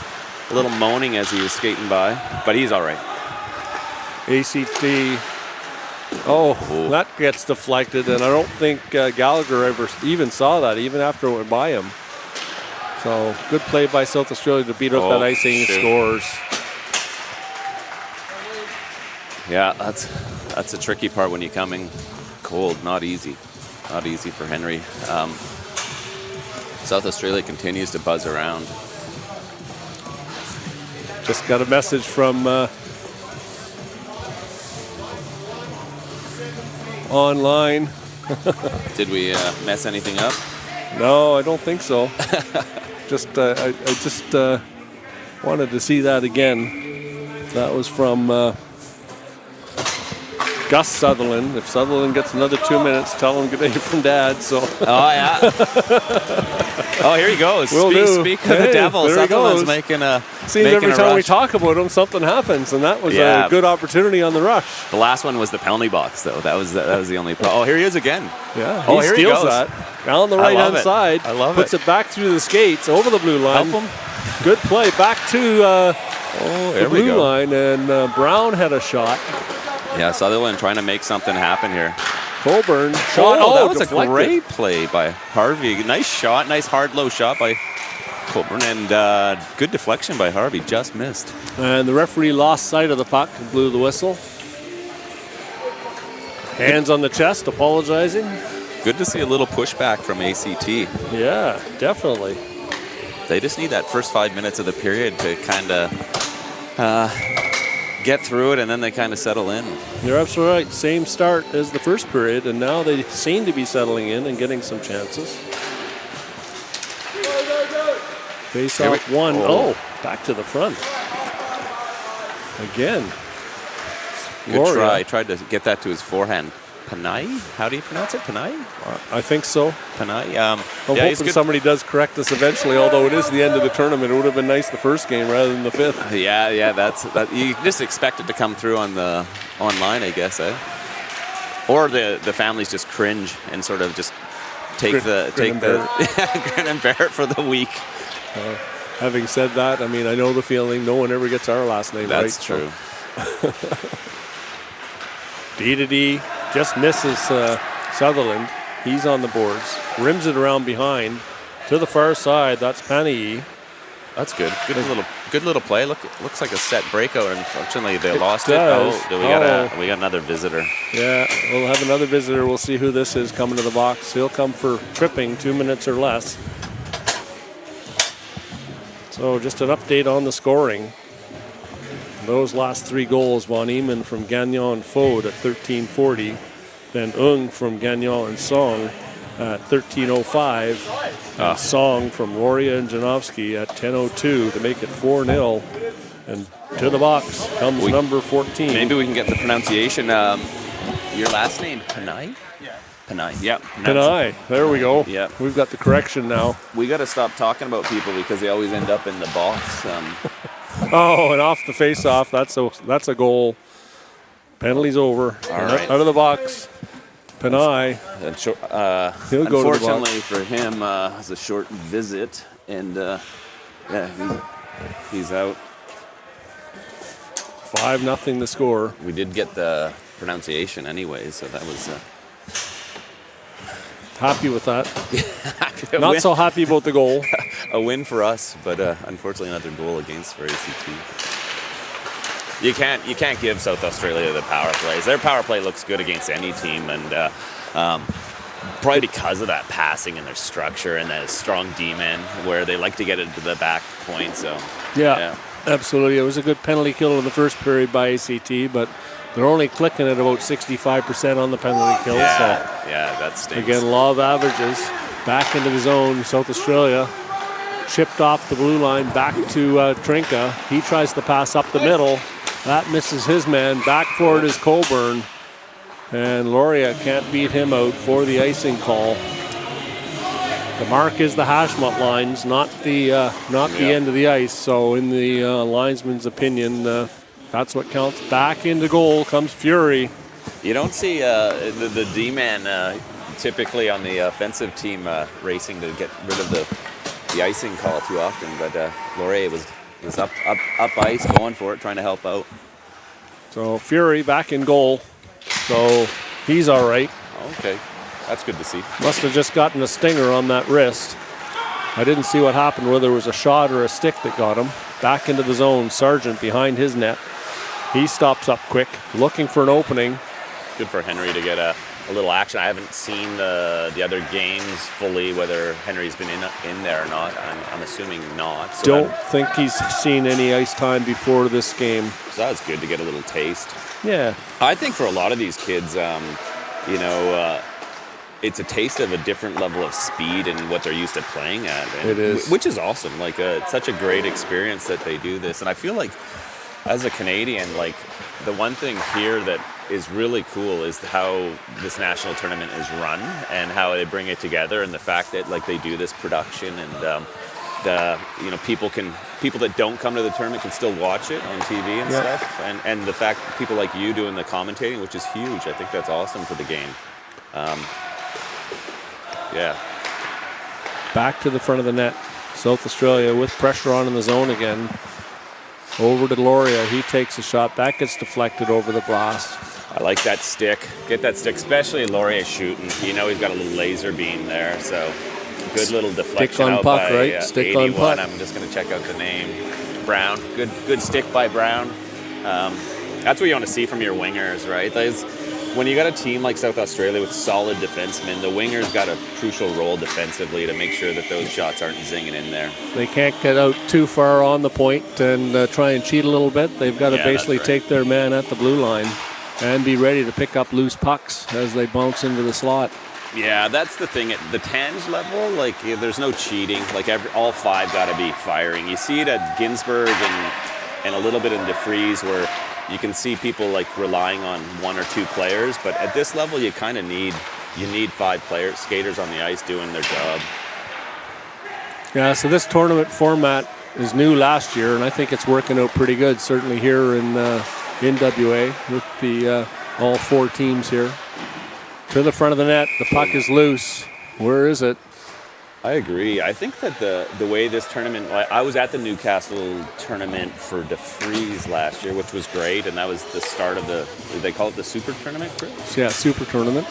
little moaning as he was skating by, but he's all right. ACT. Oh, that gets deflected, and I don't think Gallagher ever even saw that, even after it went by him. So good play by South Australia to beat out that icing scores. Yeah, that's a tricky part when you're coming cold. Not easy for Henry. South Australia continues to buzz around. Just got a message from online. Did we mess anything up? No, I don't think so. I just wanted to see that again. That was from Gus Sutherland. If Sutherland gets another 2 minutes, tell him good day from Dad. So. Oh yeah. Oh, here he goes. Speak of the devil. Sutherland's making a. Seems every time we talk about him, something happens, and that was a good opportunity on the rush. The last one was the penalty box, though. That was the only. Oh, here he is again. Yeah. Oh, he here steals he goes. that down the right hand side. I love puts it back through the skates over the blue line. Help him. Good play back to the blue go. line, and Brown had a shot. Yeah, Sutherland trying to make something happen here. Cockburn shot. That was deflected. a great play by Harvey. Nice shot, nice hard low shot by Cockburn, and good deflection by Harvey. Just missed. And the referee lost sight of the puck and blew the whistle. Hands on the chest, apologizing. Good to see a little pushback from ACT. Yeah, definitely. They just need that first 5 minutes of the period to kind of get through it, and then they kind of settle in. You're absolutely right. Same start as the first period, and now they seem to be settling in and getting some chances. Face off one. Oh, back to the front. Again. Good Gloria. try. Tried to get that to his forehand. Panay? How do you pronounce it? Panay? I think so. Panay. I'm hoping somebody does correct us eventually, although it is the end of the tournament. It would have been nice the first game rather than the fifth. Yeah. That you just expect it to come through on the online, I guess, eh? Or the families just cringe and sort of just take the grin and bear it for the week. Having said that, I mean, I know the feeling. No one ever gets our last name right. That's true. D just misses Sutherland. He's on the boards. Rims it around behind to the far side. That's Panay. That's good. Good little play. Looks like a set breakout. Unfortunately, they lost does. it. Oh, we got another visitor. Yeah, we'll have another visitor. We'll see who this is coming to the box. He'll come for tripping, 2 minutes or less. So just an update on the scoring. Those last 3 goals, Von Eman from Gagnon and Fode at 13:40. Then Ung from Gagnon and Song at 13:05. And Song from Loria and Janowski at 10:02 to make it 4-0. And to the box comes number 14. Maybe we can get the pronunciation. Your last name, Panay? Yeah. Panay, yeah. Panay, there we go. Yeah. We've got the correction now. We got to stop talking about people because they always end up in the box. Oh, and off the face-off, that's a goal. Penalty's over. All right. Out of the box. Panay. He'll go to the box. Unfortunately for him, it's a short visit, and he's out. 5-0 the score. We did get the pronunciation anyway, so that was... Happy with that. Not so happy about the goal. A win for us, but unfortunately another goal against for ACT. You can't give South Australia the power plays. Their power play looks good against any team, and probably because of that passing and their structure and that strong D-man where they like to get it to the back point. So yeah, absolutely. It was a good penalty kill in the first period by ACT, but they're only clicking at about 65% on the penalty kills. Yeah, that stinks. Again, law of averages. Back into the zone. South Australia chipped off the blue line back to Trinka. He tries to pass up the middle. That misses his man. Back for it is Cockburn. And Loria can't beat him out for the icing call. The mark is the Hashmut lines, not the end of the ice. So in the linesman's opinion, that's what counts. Back into goal comes Fury. You don't see the D-man typically on the offensive team racing to get rid of the icing call too often, but Laurier was up ice, going for it, trying to help out. So Fury back in goal. So he's all right. Okay, that's good to see. Must have just gotten a stinger on that wrist. I didn't see what happened, whether it was a shot or a stick that got him. Back into the zone, Sargent behind his net. He stops up quick, looking for an opening. Good for Henry to get a little action. I haven't seen the other games fully, whether Henry's been in there or not. I'm assuming not. So don't think he's seen any ice time before this game. So that was good to get a little taste. Yeah. I think for a lot of these kids, it's a taste of a different level of speed and what they're used to playing at. And it is. Which is awesome. Like, it's such a great experience that they do this. And I feel like, as a Canadian, like, the one thing here that is really cool is how this national tournament is run and how they bring it together, and the fact that, like, they do this production and people that don't come to the tournament can still watch it on TV and stuff, and the fact that people like you doing the commentating, which is huge. I think that's awesome for the game. Back to the front of the net. South Australia with pressure on in the zone again. Over to Loria. He takes a shot. That gets deflected over the blast. I like that stick. Get that stick, especially Laurier shooting. You know he's got a little laser beam there, so good little deflection. Stick on out puck, by, right? Stick 81. on puck. I'm just going to check out the name. Brown. Good stick by Brown. That's what you want to see from your wingers, right? When you got a team like South Australia with solid defensemen, the wingers got a crucial role defensively to make sure that those shots aren't zinging in there. They can't get out too far on the point and try and cheat a little bit. They've got to basically take their man at the blue line and be ready to pick up loose pucks as they bounce into the slot. Yeah, that's the thing. At the TANGE level, like, there's no cheating. Like, all five got to be firing. You see it at Ginsburg and and a little bit in DeFreeze where you can see people like relying on 1 or 2 players, but at this level you kind of need 5 players, skaters on the ice doing their job. Yeah, so this tournament format is new last year, and I think it's working out pretty good, certainly here in WA with the all 4 teams here. To the front of the net, the puck is loose. Where is it? I agree. I think that the way this tournament, I was at the Newcastle tournament for DeFreeze last year, which was great, and that was the start of they call it the Super Tournament, Chris? Yeah, Super Tournament.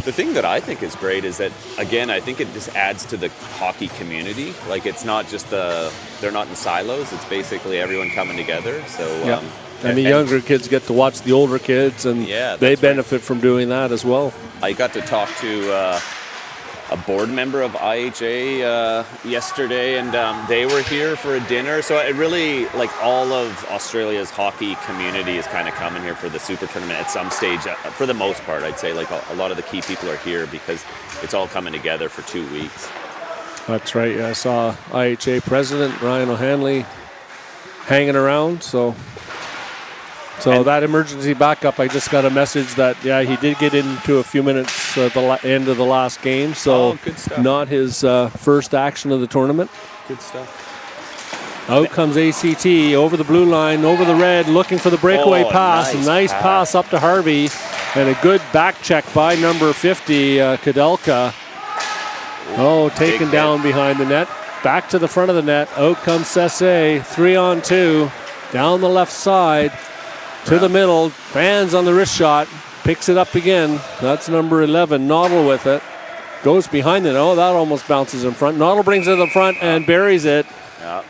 The thing that I think is great is that, again, I think it just adds to the hockey community. Like, it's not just they're not in silos. It's basically everyone coming together. So, yeah. And the younger kids get to watch the older kids, and they benefit from doing that as well. I got to talk to a board member of IHA yesterday, and they were here for a dinner. So it really, like, all of Australia's hockey community is kind of coming here for the Super Tournament at some stage. For the most part, I'd say, like, a lot of the key people are here because it's all coming together for 2 weeks. That's right. Yeah, I saw IHA President Ryan O'Hanley hanging around. So that emergency backup, I just got a message that, he did get into a few minutes at the end of the last game. So good stuff. Not his first action of the tournament. Good stuff. Out comes ACT over the blue line, over the red, looking for the breakaway pass. Nice pass up to Harvey. And a good back check by number 50, Kadelka. Taken down behind the net. Back to the front of the net. Out comes Sesse. 3-on-2. Down the left side. To the middle, fans on the wrist shot, picks it up again. That's number 11, Noddle with it. Goes behind it. That almost bounces in front. Noddle brings it to the front and buries it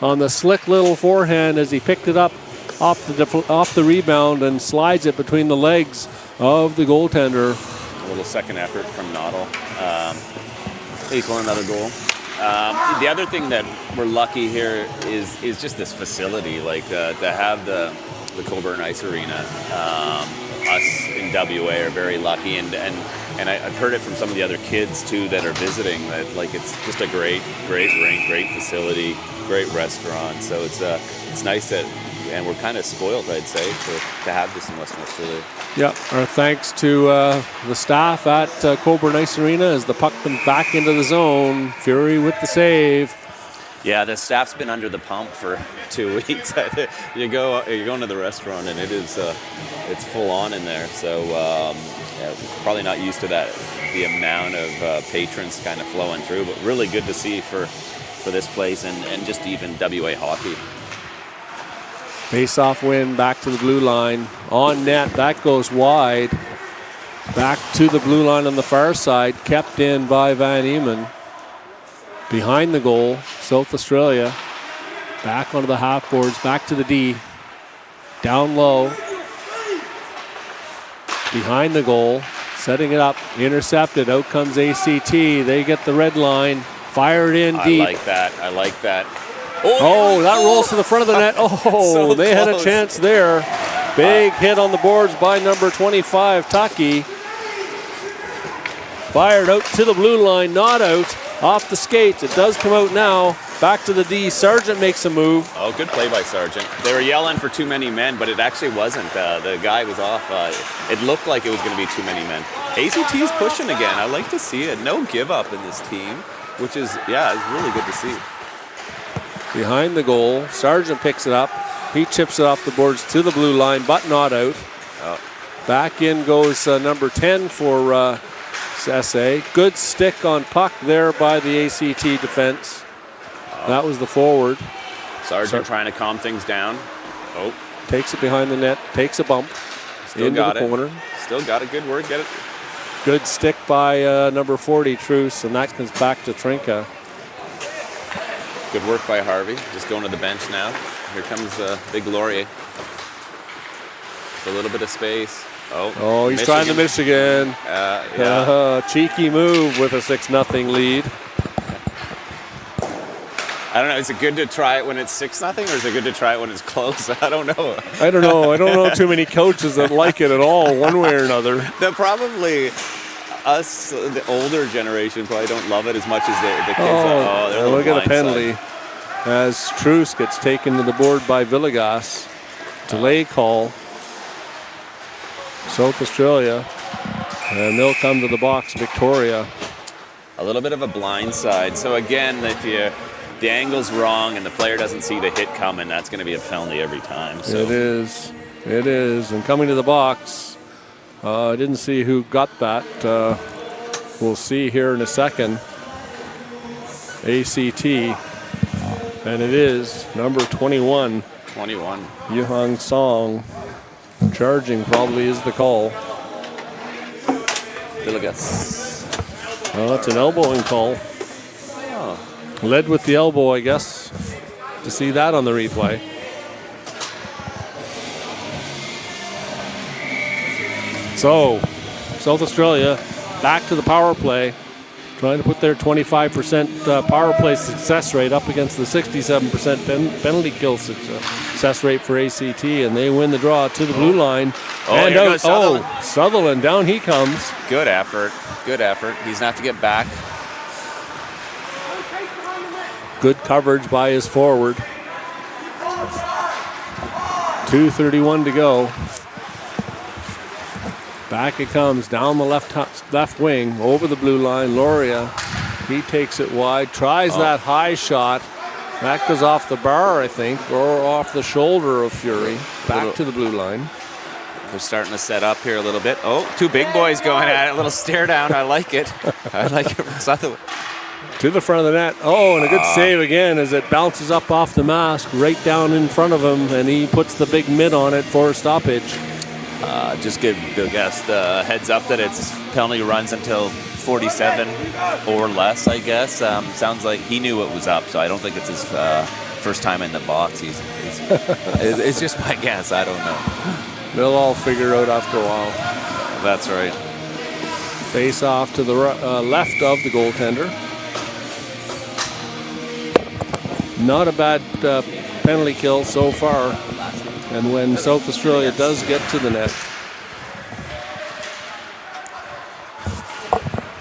on the slick little forehand as he picked it up off the rebound and slides it between the legs of the goaltender. A little second effort from Noddle. Equal another goal. The other thing that we're lucky here is just this facility, like to have the Cockburn Ice Arena. Us in WA are very lucky, and I've heard it from some of the other kids too that are visiting that, like, it's just a great rink, great facility, great restaurant. So it's nice that, and we're kind of spoiled, I'd say, to have this in Western Australia. Yeah, our thanks to the staff at Cockburn Ice Arena as the puck comes back into the zone. Fury with the save. Yeah, the staff's been under the pump for 2 weeks. You're going to the restaurant and it's full on in there. So probably not used to the amount of patrons kind of flowing through, but really good to see for this place and just even WA hockey. Face-off win back to the blue line. On net, that goes wide. Back to the blue line on the far side, kept in by Van Eman. Behind the goal, South Australia. Back onto the half boards, back to the D. Down low. Behind the goal, setting it up, intercepted. Out comes ACT. They get the red line, fired in deep. I like that. Oh, that rolls to the front of the net. So they had a close. chance there. Big hit on the boards by number 25, Taki. Fired out to the blue line, not out. Off the skates. It does come out now. Back to the D. Sargent makes a move. Oh, good play by Sargent. They were yelling for too many men, but it actually wasn't. The guy was off. It looked like it was going to be too many men. ACT's pushing again. I like to see it. No give up in this team, which is, it's really good to see. Behind the goal. Sargent picks it up. He chips it off the boards to the blue line, but not out. Back in goes number 10 for Sesse. Good stick on puck there by the ACT defense. That was the forward. Sargent trying to calm things down. Takes it behind the net. Takes a bump. Still into got the corner. Still got it. Good work. Get it. Good stick by number 40, Truce, and that comes back to Trinka. Good work by Harvey. Just going to the bench now. Here comes Big Laurier. A little bit of space. He's trying to Michigan. Cheeky move with a 6-0 lead. I don't know. Is it good to try it when it's 6-0, or is it good to try it when it's close? I don't know. I don't know too many coaches that like it at all, one way or another. Probably us, the older generation, probably don't love it as much as the kids. Look at a penalty. as Truce gets taken to the board by Villegas. Delay call. South Australia, and they'll come to the box, Victoria. A little bit of a blind side. So again, if the angle's wrong and the player doesn't see the hit coming, that's going to be a penalty every time. So. It is. It is. And coming to the box, I didn't see who got that. We'll see here in a second. ACT. And it is number 21. 21. Yuhang Song. Charging probably is the call. Villegas. Well, that's an elbowing call. Oh. Led with the elbow, I guess, to see that on the replay. So, South Australia back to the power play, trying to put their 25% power play success rate up against the 67% penalty kill success rate for ACT, and they win the draw to the blue line. And out. goes Sutherland. Sutherland, down he comes. Good effort. Good effort. He's going to have to get back. Good coverage by his forward. 2:31 to go. Back it comes down the left wing over the blue line. Loria, he takes it wide, tries that high shot. That goes off the bar, I think, or off the shoulder of Fury. Back to the blue line. They're starting to set up here a little bit. Oh, two big boys going at it. A little stare down. I like it. I like it. Sutherland. To the front of the net. Oh, and a good save again as it bounces up off the mask right down in front of him, and he puts the big mid on it for a stoppage. Just give the guest the heads up that its penalty runs until 47 or less, I guess. Sounds like he knew it was up, so I don't think it's his first time in the box. It's just my guess. I don't know. They'll all figure out after a while. That's right. Face off to the left of the goaltender. Not a bad penalty kill so far. And when South Australia does get to the net.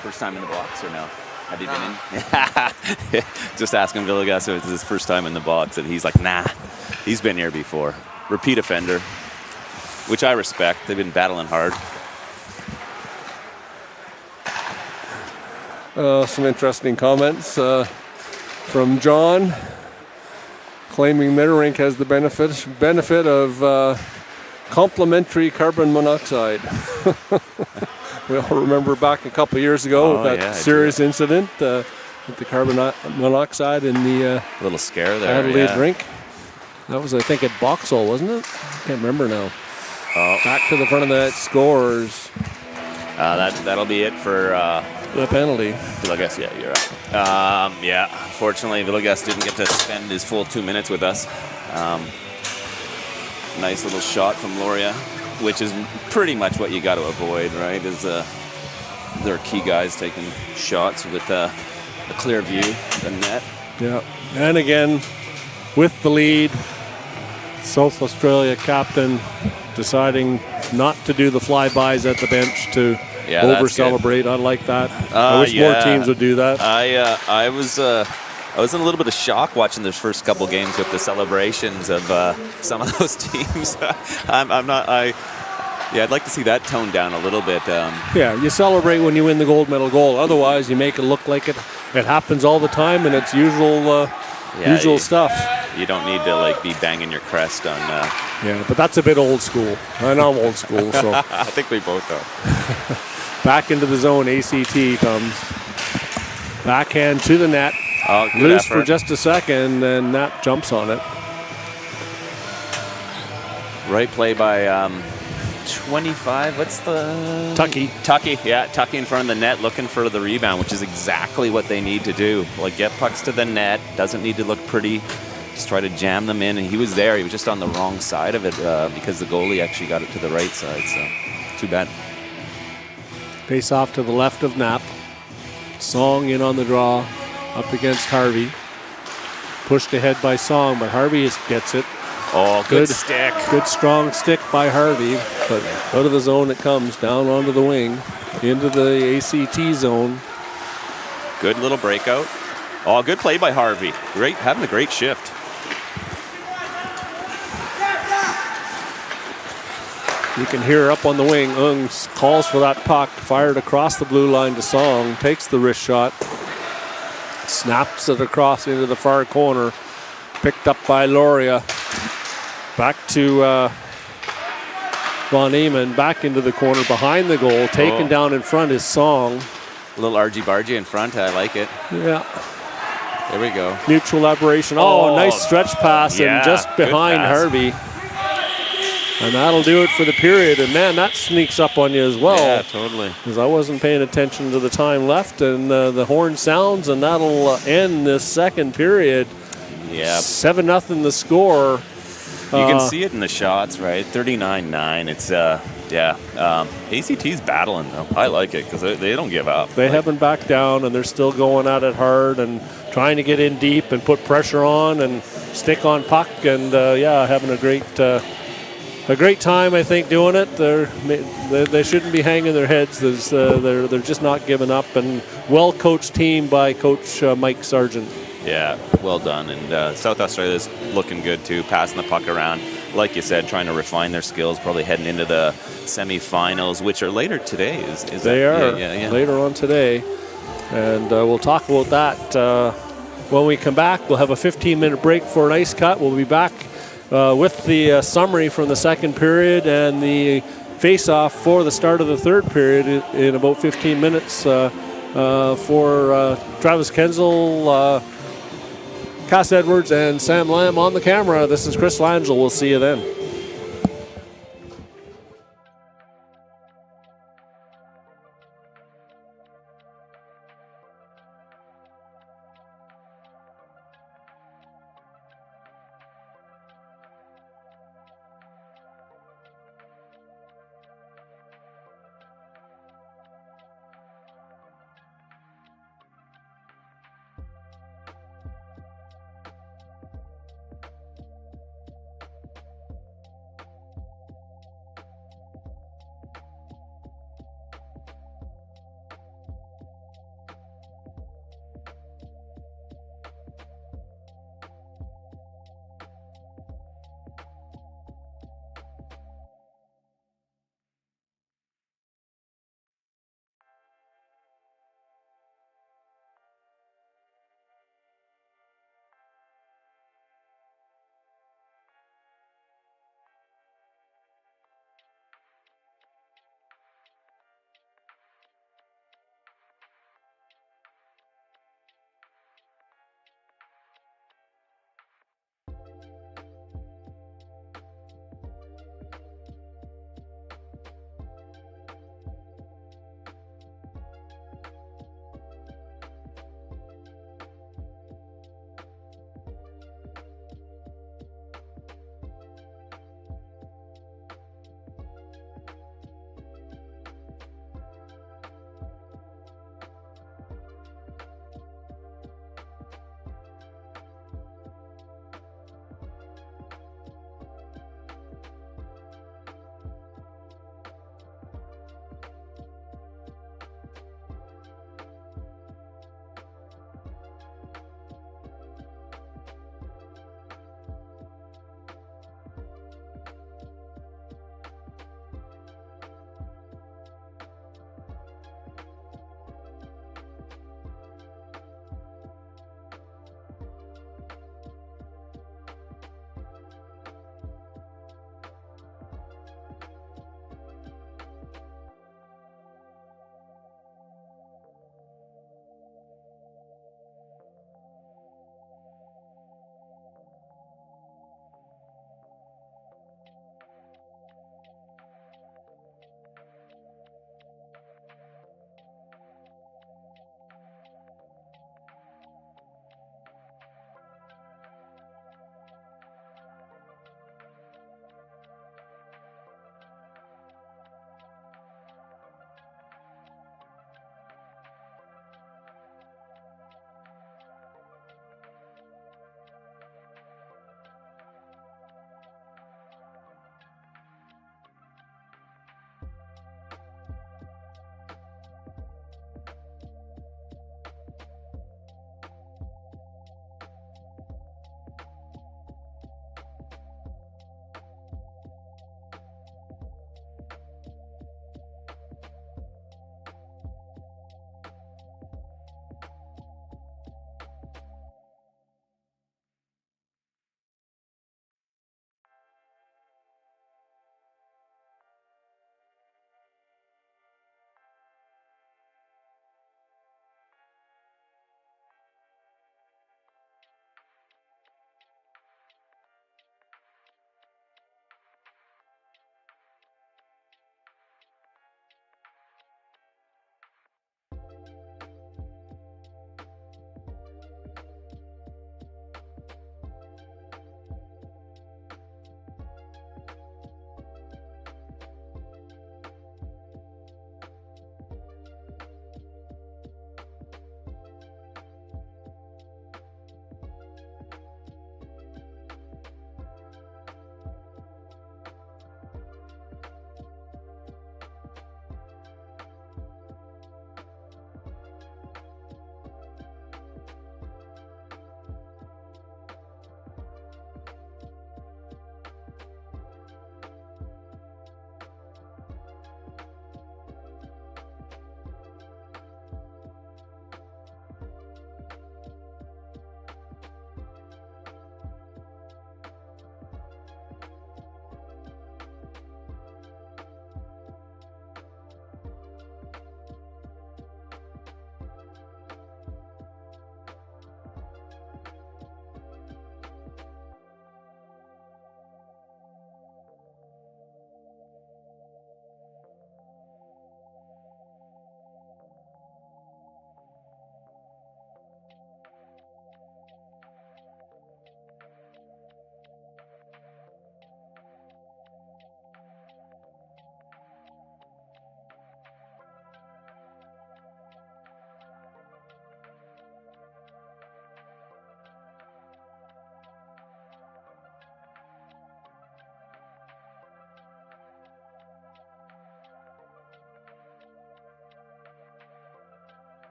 First time in the box or no? Have you been in? Just asking Villegas if it's his first time in the box, and he's like, nah, he's been here before. Repeat offender, which I respect. They've been battling hard. Some interesting comments from John, claiming Mitterrink has the benefit of complementary carbon monoxide. We all remember back a couple of years ago that serious incident with the carbon monoxide in the little scare there. Adelaide rink. That was, I think, at Boxall, wasn't it? Can't remember now. Back to the front of the net, scores. That'll be it for the penalty. Villegas, yeah, you're right. Unfortunately, Villegas didn't get to spend his full 2 minutes with us. Nice little shot from Loria, which is pretty much what you got to avoid, right? Is their key guys taking shots with a clear view of the net. Yeah, and again, with the lead, South Australia captain deciding not to do the flybys at the bench to over-celebrate. I like that. I wish more teams would do that. I was in a little bit of shock watching the first couple games with the celebrations of some of those teams. I'd like to see that toned down a little bit. You celebrate when you win the gold medal goal. Otherwise, you make it look like it happens all the time, and it's usual stuff. You don't need to be banging your crest on. But that's a bit old school. I know I'm old school, so I think we both are. Back into the zone, ACT comes. Backhand to the net. Loose effort for just a second, and Knapp jumps on it. Right play by 25. What's the... Tucky, yeah. Tucky in front of the net looking for the rebound, which is exactly what they need to do. Get pucks to the net. Doesn't need to look pretty. Just try to jam them in. And he was there. He was just on the wrong side of it because the goalie actually got it to the right side. So, too bad. Face off to the left of Knapp. Song in on the draw. Up against Harvey. Pushed ahead by Song, but Harvey gets it. Oh, good stick. Good strong stick by Harvey. But out of the zone it comes, down onto the wing, into the ACT zone. Good little breakout. Oh, good play by Harvey. Great, having a great shift. You can hear up on the wing. Ung calls for that puck, fired across the blue line to Song, takes the wrist shot, snaps it across into the far corner, picked up by Loria. Back to Von Eamon, back into the corner behind the goal, taken down in front is Song. A little argy-bargy in front, I like it. Yeah. There we go. Mutual operation. Oh, nice stretch pass and just behind Harvey. And that'll do it for the period. And man, that sneaks up on you as well. Yeah, totally. Because I wasn't paying attention to the time left, and the horn sounds, and that'll end this second period. Yeah. 7-0 the score. You can see it in the shots, right? 39-9. It's ACT's battling though. I like it because they don't give up. They haven't backed down, and they're still going at it hard and trying to get in deep and put pressure on and stick on puck, and having a great time, I think, doing it. They shouldn't be hanging their heads. They're just not giving up, and well-coached team by Coach Mike Sargent. Yeah, well done. And South Australia's looking good too, passing the puck around. Like you said, trying to refine their skills, probably heading into the semifinals, which are later today. They are later on today. And we'll talk about that when we come back. We'll have a 15-minute break for an ice cut. We'll be back with the summary from the second period and the face-off for the start of the third period in about 15 minutes for Travis Kenzel, Cass Edwards, and Sam Lamb on the camera. This is Chris Langell. We'll see you then.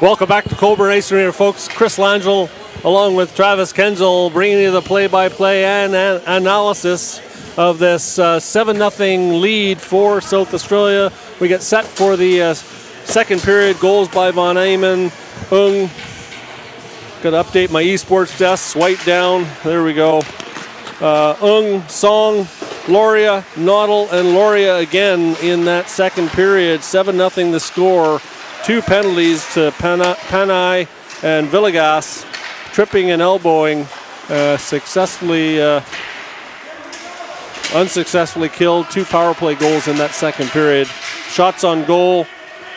Welcome back to Cockburn Ice Arena, folks. Chris Langell, along with Travis Kenzel, bringing you the play-by-play and analysis of this 7-0 lead for South Australia. We get set for the second period. Goals by Von Eyman, Ung. Got to update my esports desk. Swipe down. There we go. Ung, Song, Loria, Noddle, and Loria again in that second period. 7-0 the score. 2 penalties to Panay and Villegas, tripping and elbowing, unsuccessfully killed 2 power play goals in that second period. Shots on goal,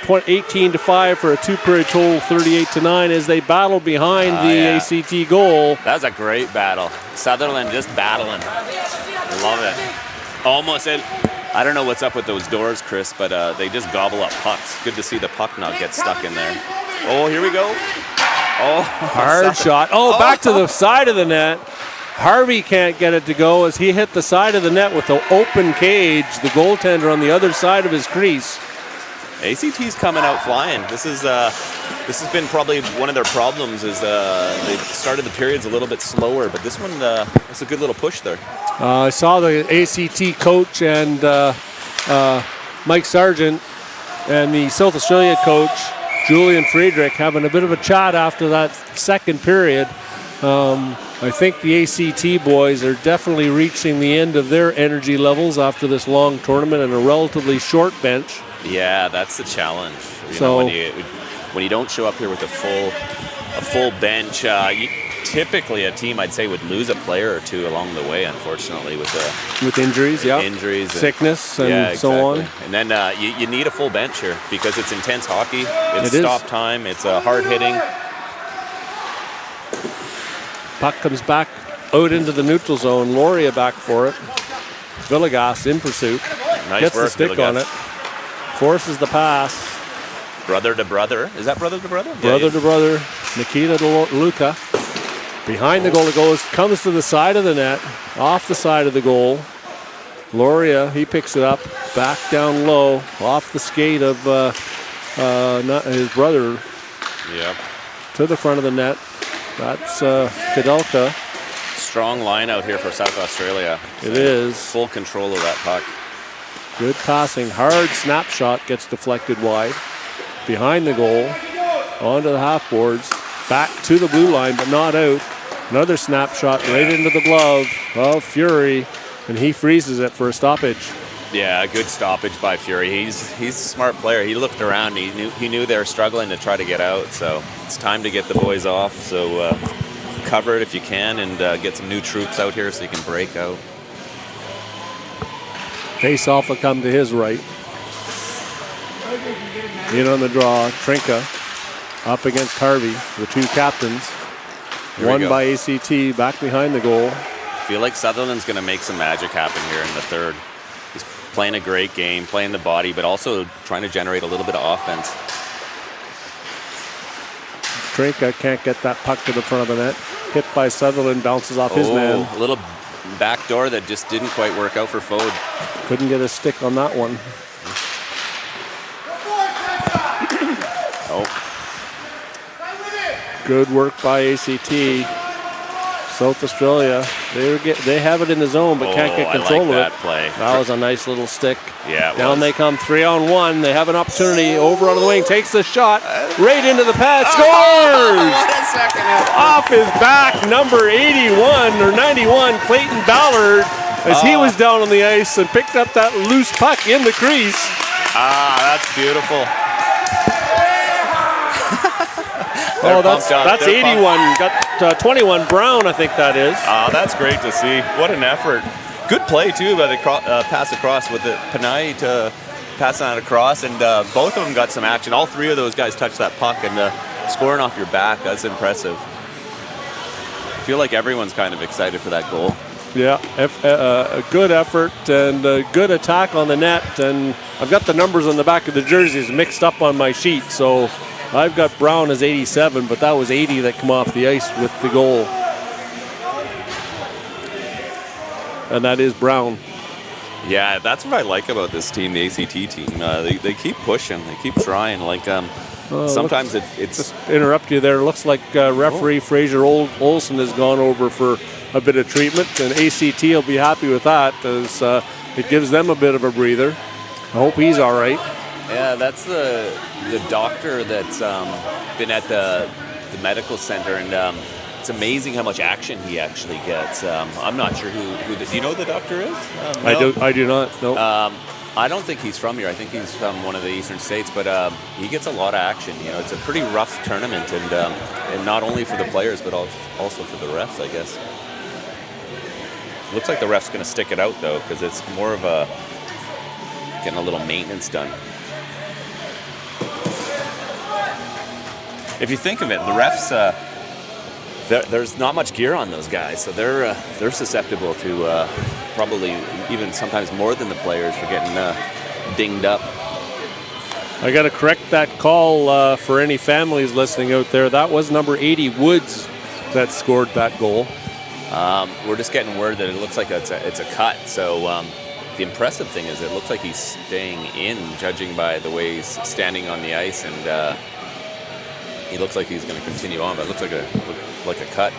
18-5 for a 2-period total, 38-9 as they battle behind the ACT goal. That was a great battle. Sutherland just battling. I love it. Almost it. I don't know what's up with those doors, Chris, but they just gobble up pucks. Good to see the puck not get stuck in there. Oh, here we go. Oh, hard shot. Oh, back to the side of the net. Harvey can't get it to go as he hit the side of the net with the open cage, the goaltender on the other side of his crease. ACT's coming out flying. This has been probably one of their problems is they started the periods a little bit slower, but this one, it's a good little push there. I saw the ACT coach and Mike Sargent and the South Australia coach, Julian Friedrich, having a bit of a chat after that second period. I think the ACT boys are definitely reaching the end of their energy levels after this long tournament and a relatively short bench. Yeah, that's the challenge. You know, when you don't show up here with a full bench, typically a team I'd say would lose a player or two along the way. Unfortunately, with injuries, injuries, sickness, and so on. And then you need a full bench here because it's intense hockey. It's stop time. It's hard hitting. Puck comes back out into the neutral zone. Loria back for it. Villegas in pursuit. Nice Gets work, the stick Villegas. on it. Forces the pass. Brother to brother. Is that brother to brother? Brother to brother. Nikita to Luca. Behind the goal it goes. Comes to the side of the net. Off the side of the goal. Loria, he picks it up. Back down low. Off the skate of his brother. Yep. To the front of the net. That's Kadelka. Strong line out here for South Australia. It is. Full control of that puck. Good passing. Hard snapshot gets deflected wide. Behind the goal. Onto the half boards. Back to the blue line, but not out. Another snapshot right into the glove of Fury. And he freezes it for a stoppage. Yeah, good stoppage by Fury. He's a smart player. He looked around. He knew they were struggling to try to get out. So it's time to get the boys off. So cover it if you can and get some new troops out here so you can break out. Face-off will come to his right. In on the draw, Trinka up against Harvey, the 2 captains. Won by ACT, back behind the goal. I feel like Sutherland's going to make some magic happen here in the third. He's playing a great game, playing the body, but also trying to generate a little bit of offense. Trinka can't get that puck to the front of the net. Hit by Sutherland, bounces off his man. A little back door that just didn't quite work out for Fode. Couldn't get a stick on that one. Good work by ACT. South Australia, they have it in the zone, but can't get control of it. That play. That was a nice little stick. Yeah, it Down was. they come 3-on-1. They have an opportunity. Over on the wing, takes the shot right into the pass, scores! Off his back, number 81 or 91, Clayton Ballard, as he was down on the ice and picked up that loose puck in the crease. That's beautiful. That's 81. Got 21 Brown, I think that is. That's great to see. What an effort. Good play, too, by the pass across with the Panay to pass on across, and both of them got some action. All 3 of those guys touched that puck, and scoring off your back, that's impressive. I feel like everyone's kind of excited for that goal. Yeah, a good effort and a good attack on the net, and I've got the numbers on the back of the jerseys mixed up on my sheet, so I've got Brown as 87, but that was 80 that come off the ice with the goal. And that is Brown. Yeah, that's what I like about this team, the ACT team. They keep pushing, they keep trying. Like Sometimes it's Just interrupt you there. Looks like referee Fraser Olson has gone over for a bit of treatment, and ACT will be happy with that as it gives them a bit of a breather. I hope he's all right. Yeah, that's the doctor that's been at the medical center, and it's amazing how much action he actually gets. I'm not sure who do you know who the doctor is? No? I do not. No. I don't think he's from here. I think he's from one of the eastern states, but he gets a lot of action. You know, it's a pretty rough tournament, and not only for the players, but also for the refs, I guess. Looks like the ref's going to stick it out, though, because it's more of a getting a little maintenance done. If you think of it, the refs, there's not much gear on those guys, so they're susceptible to probably even sometimes more than the players for getting dinged up. I got to correct that call for any families listening out there. That was number 80 Woods that scored that goal. We're just getting word that it looks like it's a cut. So the impressive thing is it looks like he's staying in, judging by the way he's standing on the ice, and he looks like he's going to continue on. But it looks like a cut.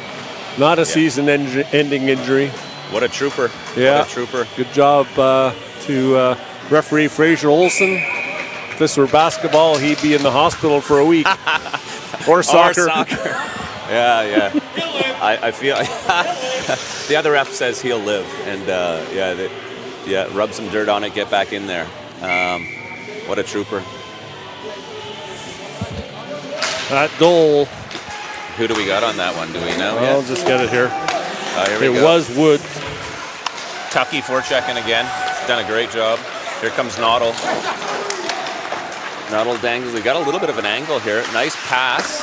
Not a season-ending injury. What a trooper! Yeah, what a trooper! Good job to referee Fraser Olson. If this were basketball, he'd be in the hospital for a week. Or soccer. Or soccer. Yeah. I feel the other ref says he'll live, and rub some dirt on it, get back in there. What a trooper! That goal. Who do we got on that one? Do we know? I'll just get it here. Here we it go. was Woods. Tucky forechecking again. He's done a great job. Here comes Noddle. Noddle dangles. We got a little bit of an angle here. Nice pass.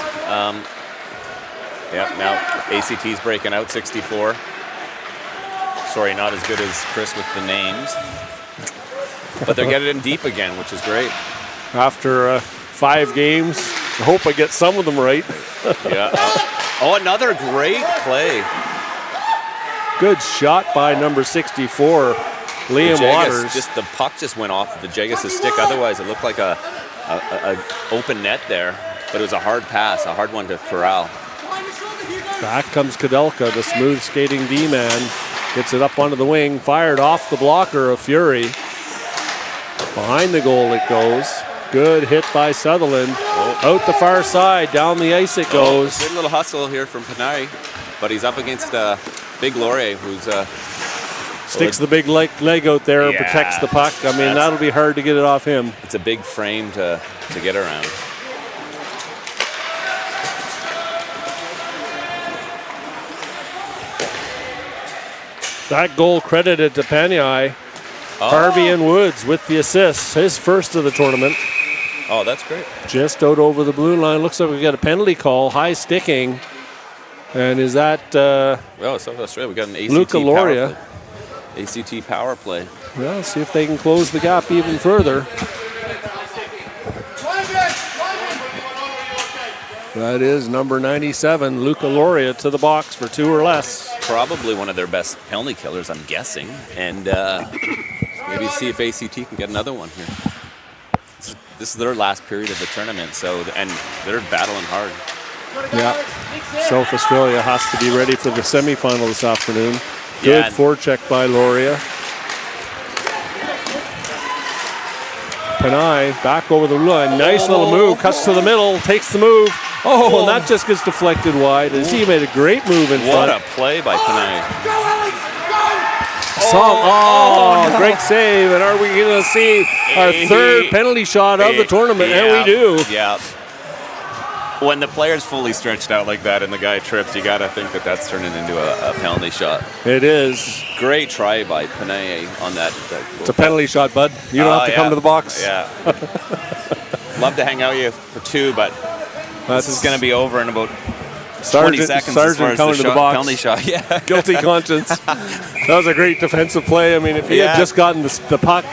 Now ACT's breaking out, 64. Sorry, not as good as Chris with the names. But they're getting in deep again, which is great. After 5 games, I hope I get some of them right. Another great play. Good shot by number 64, Liam Waters. The puck just went off the Jagus' stick. Otherwise, it looked like a open net there. But it was a hard pass, a hard one to corral. Back comes Kudelka, the smooth skating D-man. Gets it up onto the wing, fired off the blocker of Fury. Behind the goal it goes. Good hit by Sutherland. Out the far side, down the ice it goes. Good little hustle here from Panay, but he's up against Big Laurier, who's sticks the big leg out there and protects the puck. I mean, that'll be hard to get it off him. It's a big frame to get around. That goal credited to Panyai. Harvey and Woods with the assists, his first of the tournament. Oh, that's great. Just out over the blue line. Looks like we got a penalty call, high sticking. And is that South Australia, we got an ACT Luca Loria. ACT power play. Well, see if they can close the gap even further. That is number 97, Luca Loria, to the box for 2 or less. Probably one of their best penalty killers, I'm guessing. And maybe see if ACT can get another one here. This is their last period of the tournament, and they're battling hard. Yeah. South Australia has to be ready for the semifinal this afternoon. Good forecheck by Loria. Panay back over the blue line. Nice little move. Cuts to the middle. Takes the move. And that just gets deflected wide. As he made a great move in front. What a play by Panay. Great save. And are we going to see our third penalty shot of the tournament? And we do. Yeah. When the player's fully stretched out like that and the guy trips, you got to think that that's turning into a penalty shot. It is. Great try by Panay on that. It's a penalty shot, bud. You don't have to come to the box. Yeah. Love to hang out with you for 2, but this is going to be over in about 20 seconds as far as coming to the box. Penalty shot. Yeah. Guilty conscience. That was a great defensive play. I mean, if he had just gotten the puck.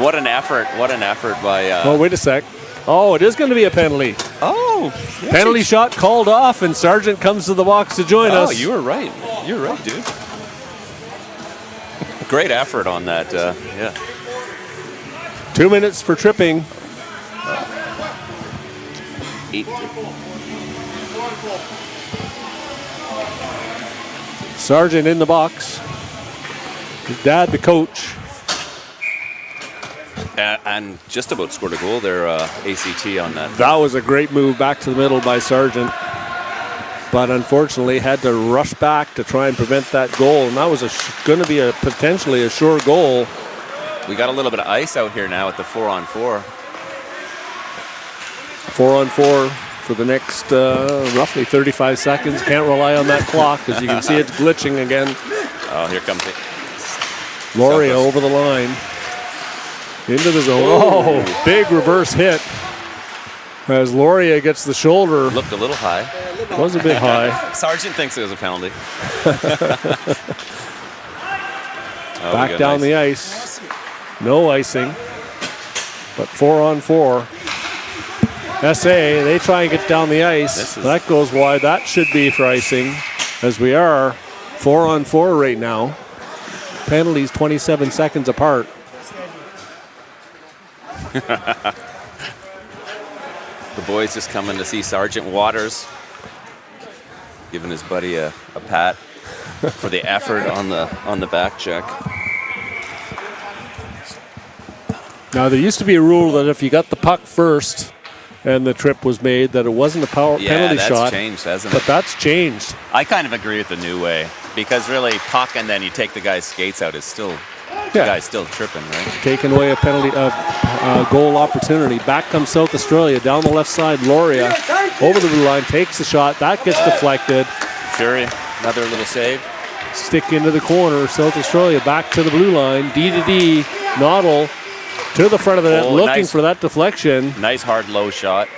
What an effort. What an effort by... Oh, wait a sec. Oh, it is going to be a penalty. Penalty shot called off, and Sargent comes to the box to join us. Oh, you were right. You're right, dude. Great effort on that. 2 minutes for tripping. 8. Sargent in the box. His dad, the coach. And just about scored a goal there, ACT on that. That was a great move back to the middle by Sargent. But unfortunately had to rush back to try and prevent that goal. And that was going to be potentially a sure goal. We got a little bit of ice out here now at the 4-on-4. 4-on-4 for the next roughly 35 seconds. Can't rely on that clock because you can see it's glitching again. Oh, here comes it. Loria over the line. Into the zone. Oh, big reverse hit. As Loria gets the shoulder. Looked a little high. Was a bit high. Sargent thinks it was a penalty. Back down the ice. No icing. But 4-on-4. SA, they try and get down the ice. That goes wide. That should be for icing. As we are 4-on-4 right now. Penalties 27 seconds apart. The boys just coming to see Sergeant Waters, giving his buddy a pat for the effort on the back check. Now there used to be a rule that if you got the puck first and the trip was made, that it wasn't a penalty shot. Yeah, that's changed, hasn't it? But that's changed. I kind of agree with the new way because really puck and then you take the guy's skates out is still. The guy's still tripping, right? Taking away a penalty, goal opportunity. Back comes South Australia down the left side. Loria over the blue line, takes the shot. That gets deflected. Fury, another little save. Stick into the corner. South Australia back to the blue line. D to D. Noddle to the front of the net, looking for that deflection. Nice hard low shot.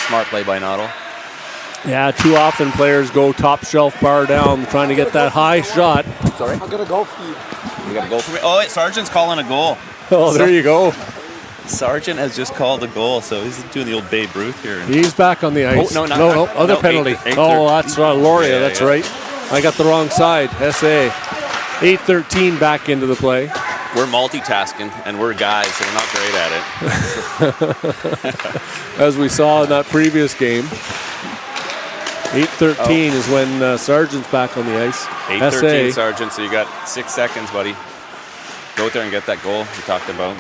Smart play by Noddle. Yeah, too often players go top shelf bar down trying to get that high shot. Sorry? I'm going to go for you. You got a goal for me? Oh, wait, Sargent's calling a goal. Oh, there you go. Sargent has just called a goal, so he's doing the old Babe Ruth here. He's back on the ice. Oh, no, other penalty. That's Loria, that's right. I got the wrong side, SA. 8:13 back into the play. We're multitasking, and we're guys, so we're not great at it. As we saw in that previous game. 8:13 is when Sargent's back on the ice. 8:13, Sargent, so you got 6 seconds, buddy. Go out there and get that goal we talked about.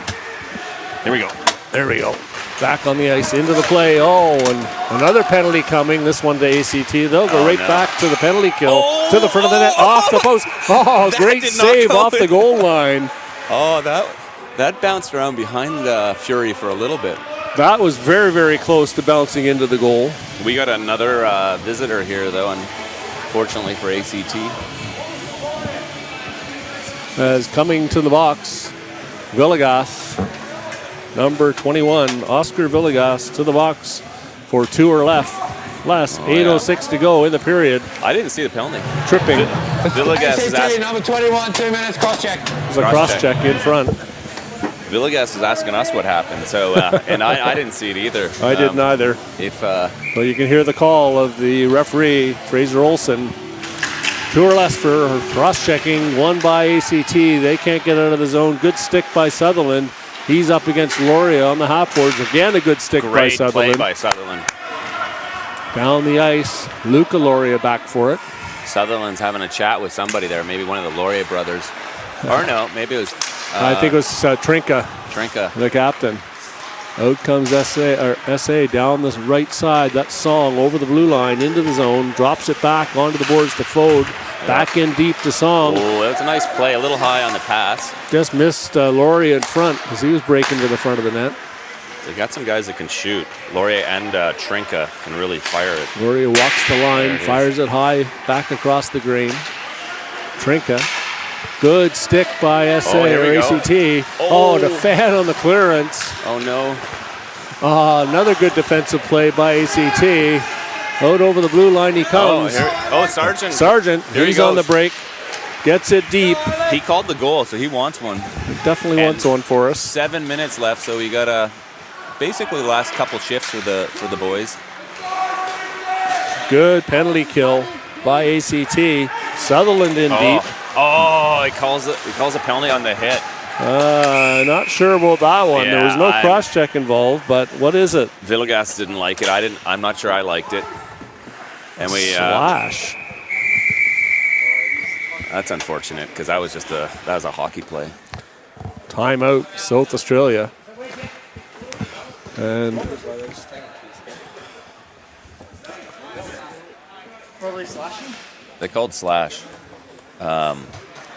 Here we go. There we go. Back on the ice, into the play. Oh, and another penalty coming. This one to ACT. They'll go back to the penalty kill. To the front of the net, off the post. Oh, great save off the goal line. Oh, that bounced around behind Fury for a little bit. That was very, very close to bouncing into the goal. We got another visitor here, though, unfortunately for ACT. As coming to the box, Villegas, number 21, Oscar Villegas to the box for 2 or less. 8:06 to go in the period. I didn't see the penalty. Tripping. Villegas is asking. Number 21, 2 minutes, cross check. There's a cross check in front. Villegas is asking us what happened, so and I didn't see it either. I didn't either. Well, you can hear the call of the referee, Fraser Olsen. 2 or less for cross-checking, one by ACT. They can't get out of the zone. Good stick by Sutherland. He's up against Loria on the half boards. Again, a good stick by Sutherland. Great play by Sutherland. Down the ice, Luca Loria back for it. Sutherland's having a chat with somebody there, maybe one of the Loria brothers. Or no, maybe it was... I think it was Trinka, the captain. Out comes SA down this right side. That Song over the blue line into the zone. Drops it back onto the boards to Fode. Back in deep to Song. Oh, that's a nice play. A little high on the pass. Just missed Loria in front because he was breaking to the front of the net. They got some guys that can shoot. Loria and Trinka can really fire it. Loria walks the line, fires it high back across the green. Trinka. Good stick by SA or ACT. To fan on the clearance. Oh, no. Another good defensive play by ACT. Out over the blue line he comes. Sargent. Sargent, he's on the break. Gets it deep. He called the goal, so he wants one. Definitely wants one for us. 7 minutes left, so we got basically the last couple shifts for the boys. Good penalty kill by ACT. Sutherland in deep. Oh, he calls a penalty on the hit. Not sure about that one. Yeah, there was no cross-check involved, but what is it? Villegas didn't like it. I'm not sure I liked it. And we Slash. That's unfortunate because that was a hockey play. Timeout, South Australia. And they called slash.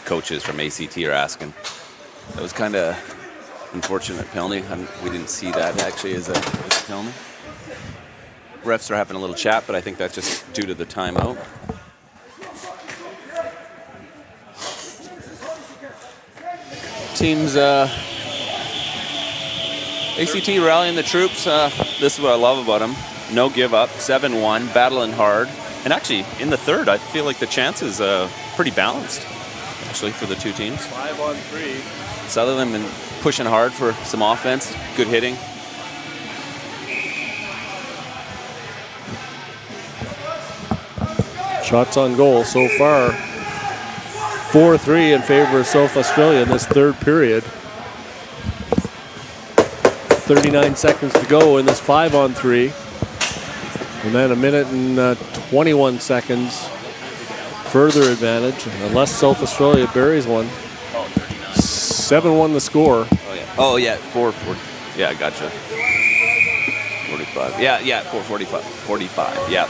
Coaches from ACT are asking. That was kind of unfortunate penalty. We didn't see that actually as a penalty. Refs are having a little chat, but I think that's just due to the timeout. Teams, ACT rallying the troops. This is what I love about them. No give up, 7-1, battling hard. And actually, in the third, I feel like the chances pretty balanced, actually, for the two teams. 5-on-3. Sutherland been pushing hard for some offense, good hitting. Shots on goal so far. 4-3 in favor of South Australia in this third period. 39 seconds to go in this 5-on-3. And then a minute and 21 seconds further advantage, unless South Australia buries one. 7-1 the score. Oh yeah, 4. Yeah, I gotcha. 45. Yeah, 45. Yeah.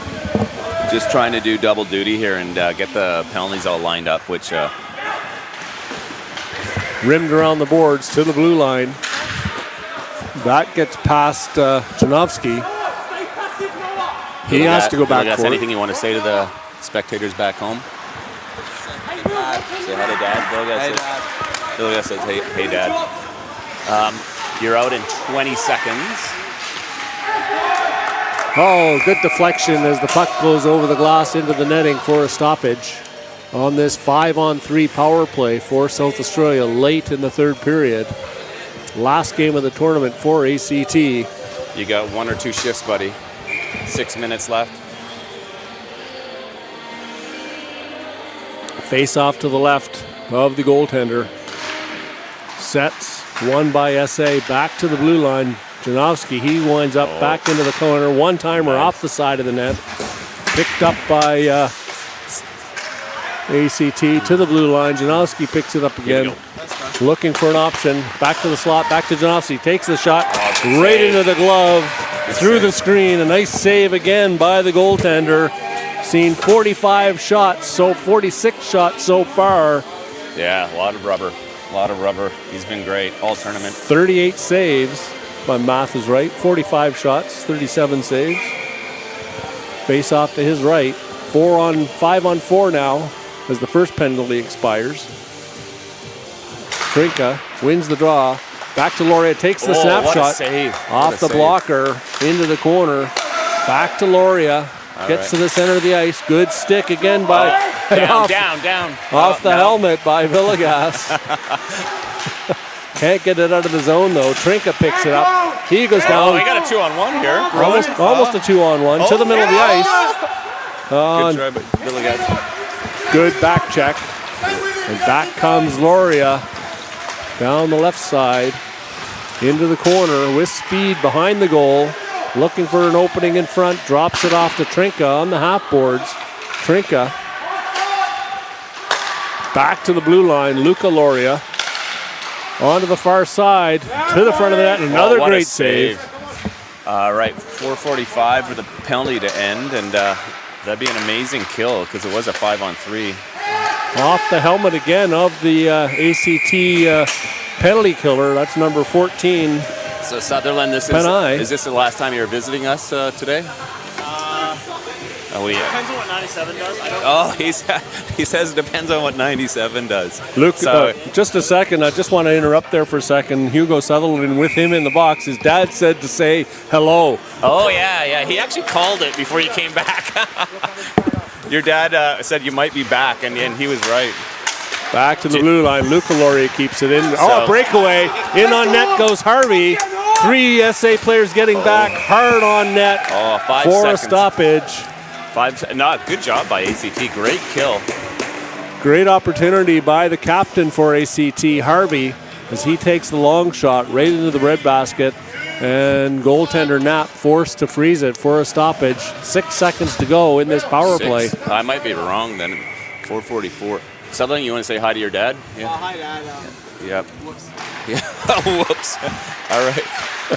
Just trying to do double duty here and get the penalties all lined up, which rimmed around the boards to the blue line. That gets past Janowski. He has to go back for it. Anything you want to say to the spectators back home? Say hi to Dad. Villegas says, hey Dad. You're out in 20 seconds. Oh, good deflection as the puck goes over the glass into the netting for a stoppage on this 5-on-3 power play for South Australia late in the third period. Last game of the tournament for ACT. You got 1 or 2 shifts, buddy. 6 minutes left. Face off to the left of the goaltender. Sets, won by SA, back to the blue line. Janowski, he winds up back into the corner. One-timer off the side of the net. Picked up by ACT to the blue line. Janowski picks it up again. Looking for an option. Back to the slot, back to Janowski. Takes the shot right into the glove. Through the screen. A nice save again by the goaltender. Seen 45 shots, so 46 shots so far. Yeah, a lot of rubber. He's been great all tournament. 38 saves, if my math is right. 45 shots, 37 saves. Face off to his right. 5-on-4 now as the first penalty expires. Trinka wins the draw. Back to Laurier, takes the snapshot. What a save. Off the blocker, into the corner. Back to Laurier. Gets to the center of the ice. Good stick again by... Down. Off the helmet by Villegas. Can't get it out of the zone, though. Trinka picks it up. He goes down. We got a 2-on-1 here. Almost a 2-on-1 to the middle of the ice. Good try by Villegas. Good back check. And back comes Laurier. Down the left side. Into the corner with speed behind the goal. Looking for an opening in front. Drops it off to Trinka on the half boards. Trinka. Back to the blue line. Luca Laurier. Onto the far side. To the front of the net. Another great save. Right, 4:45 for the penalty to end. And that'd be an amazing kill because it was a 5-on-3. Off the helmet again of the ACT penalty killer. That's number 14. So Sutherland, is this the last time you're visiting us today? Depends on what 97 does. He says it depends on what 97 does. Luke, just a second. I just want to interrupt there for a second. Hugo Sutherland with him in the box. His dad said to say hello. Oh, yeah. He actually called it before you came back. Your dad said you might be back, and he was right. Back to the blue line. Luca Laurier keeps it in. Breakaway. In on net goes Harvey. 3 SA players getting back hard on net 5 for seconds. a stoppage. Good job by ACT. Great kill. Great opportunity by the captain for ACT, Harvey. as he takes the long shot right into the red basket. And goaltender Knapp forced to freeze it for a stoppage. 6 seconds to go in this power play. I might be wrong then. 4:44. Something you want to say hi to your dad? Yeah. Hi, Dad. Yep. Whoops. Yeah. Whoops. All right.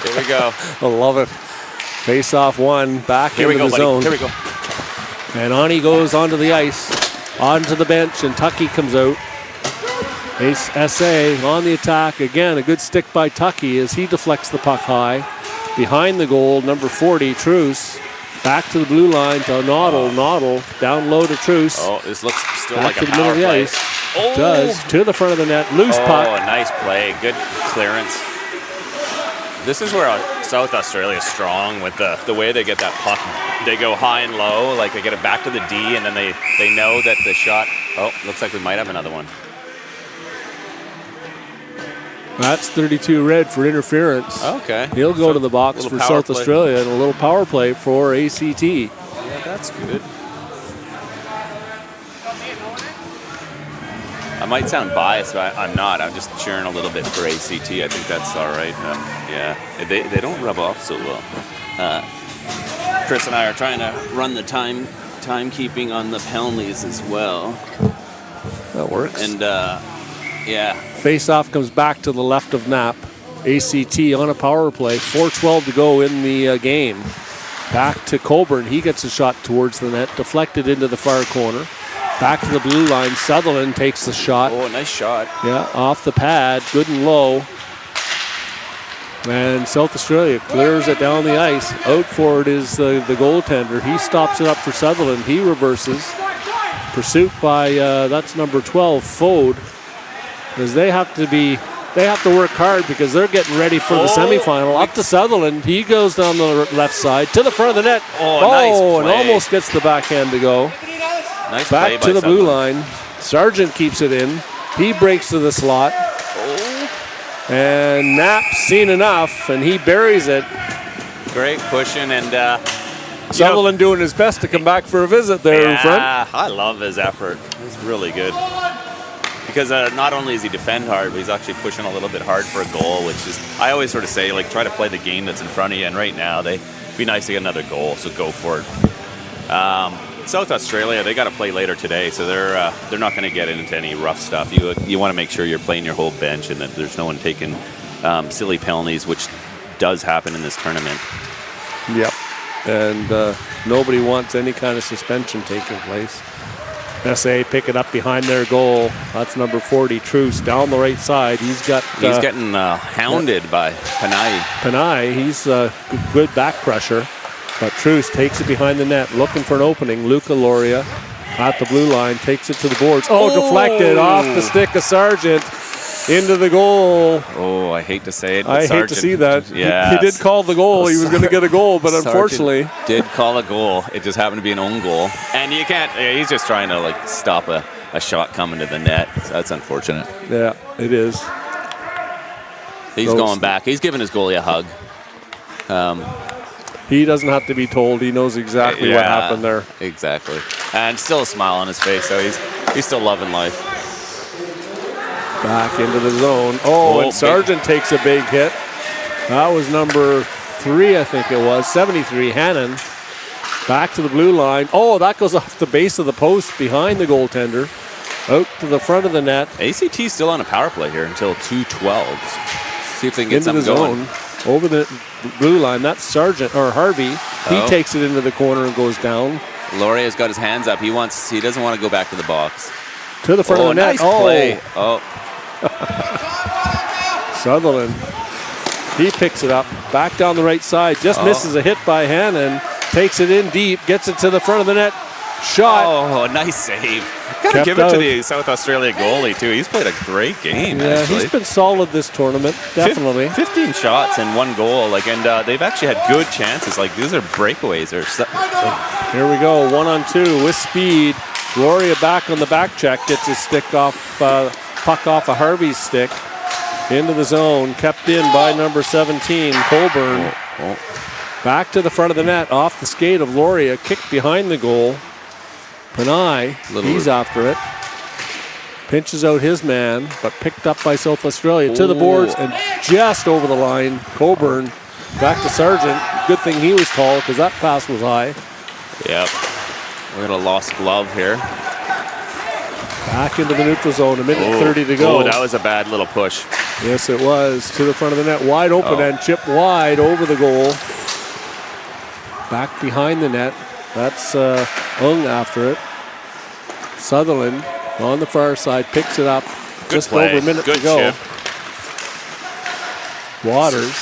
Here we go. I love it. Face off one, back Here we into go, the buddy. zone. Here we go. And on he goes onto the ice, onto the bench, and Tucky comes out. Ace SA on the attack. Again, a good stick by Tucky as he deflects the puck high. Behind the goal, number 40, Truce. Back to the blue line to Noddle. Noddle down low to Truce. Oh, this looks still Back like to a the middle power of the play. ice. Oh. Does to the front of the net. Loose Oh, puck. nice play. Good clearance. This is where South Australia is strong with the way they get that puck. They go high and low, like they get it back to the D, and then they know that the shot. Oh, looks like we might have another one. That's 32 red for interference. Okay. He'll go So, to the box little for power South play. Australia and a little power play for ACT. Yeah, that's good. I might sound biased, but I'm not. I'm just cheering a little bit for ACT. I think that's all right. Yeah, they don't rub off so well. Chris and I are trying to run the timekeeping on the penalties as well. That works. And yeah, Face-off comes back to the left of Knapp. ACT on a power play. 4:12 to go in the game. Back to Cockburn. He gets a shot towards the net. Deflected into the far corner. Back to the blue line. Sutherland takes the shot. oh, nice shot. Yeah, off the pad. Good and low. And South Australia clears it down the ice. Out for it is the goaltender. He stops it up for Sutherland. He reverses. Pursuit by, that's number 12, Fode. Because they have to work hard because they're getting ready for the semifinal. Up to Sutherland. He goes down the left side to the front of the net. Oh, nice and play. almost gets the backhand to go. Nice play Back by to the blue Sutherland. line. Sargent keeps it in. He breaks to the slot. And Knapp's seen enough, and he buries it. Great pushing and. Sutherland doing his best to come back for a visit there in front. Yeah, I love his effort. It's really good. Because not only does he defend hard, but he's actually pushing a little bit hard for a goal, which is, I always sort of say, like, try to play the game that's in front of you. And right now, they'd be nice to get another goal, so go for it. South Australia, they got to play later today, so they're not going to get into any rough stuff. You want to make sure you're playing your whole bench and that there's no one taking silly penalties, which does happen in this tournament. Yep. And nobody wants any kind of suspension taking place. SA pick it up behind their goal. That's number 40, Truce, down the right side. He's getting hounded by Panay. Panay. He's good back pressure. But Truce takes it behind the net, looking for an opening. Luca Loria at the blue line, takes it to the boards. Oh, deflected off the stick of Sargent into the goal. Oh, I hate to say it. But I hate Sargent, to see that. Yeah, He did call the goal. He was going to get a goal, but unfortunately. Did call a goal. It just happened to be an own goal. And you can't, he's just trying to like stop a shot coming to the net. So that's unfortunate. Yeah, it is. He's going back. He's giving his goalie a hug. He doesn't have to be told. He knows exactly what happened there. Exactly. And still a smile on his face, so he's still loving life. Back into the zone. Oh, and Sargent takes a big hit. That was number 3, I think it was. 73, Hannon. Back to the blue line. Oh, that goes off the base of the post behind the goaltender. Out to the front of the net. ACT's still on a power play here until 2:12. See if they can get Into the something going. zone. Over the blue line. That's Sargent, or Harvey. He takes it into the corner and goes down. Loria's got his hands up. He doesn't want to go back to the box. To the front of the net. Nice play. Oh. Sutherland. He picks it up. Back down the right side. Just misses a hit by Hannon. Takes it in deep. Gets it to the front of the net. Shot. Oh, nice save. Gotta give it to the South Australia goalie, too. He's played a great game, actually. He's been solid this tournament, definitely. 15 shots and 1 goal. And they've actually had good chances. Like, these are breakaways. Here we go. 1-on-2 with speed. Gloria back on the back check. Gets his stick off, puck off of Harvey's stick. Into the zone. Kept in by number 17, Cockburn. Back to the front of the net. Off the skate of Loria. Kicked behind the goal. Panay, he's after it. Pinches out his man, but picked up by South Australia. To the boards and just over the line. Cockburn back to Sargent. Good thing he was tall because that pass was high. Yep. We got a lost glove here. Back into the neutral zone, a minute 30 to go. Oh, that was a bad little push. Yes, it was. To the front of the net, wide open and chip wide over the goal. Back behind the net. That's Ung after it. Sutherland on the far side picks it up. Just play. over a minute Good to go. chip. Waters.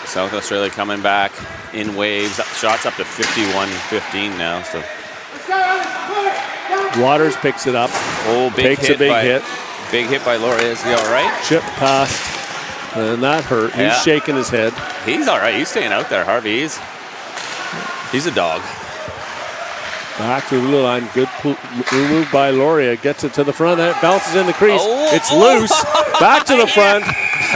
South Australia coming back in waves. Shots up to 51-15 now. So Waters picks it up. oh, big Takes hit a big by, hit. Big hit by Laurie. Is he all right? Chip passed. And that hurt. Yeah. He's shaking his head. He's all right. He's staying out there, Harvey. He's a dog. Back to the blue line. Good move by Loria. Gets it to the front. Then it bounces in the crease. It's loose. Back to the front.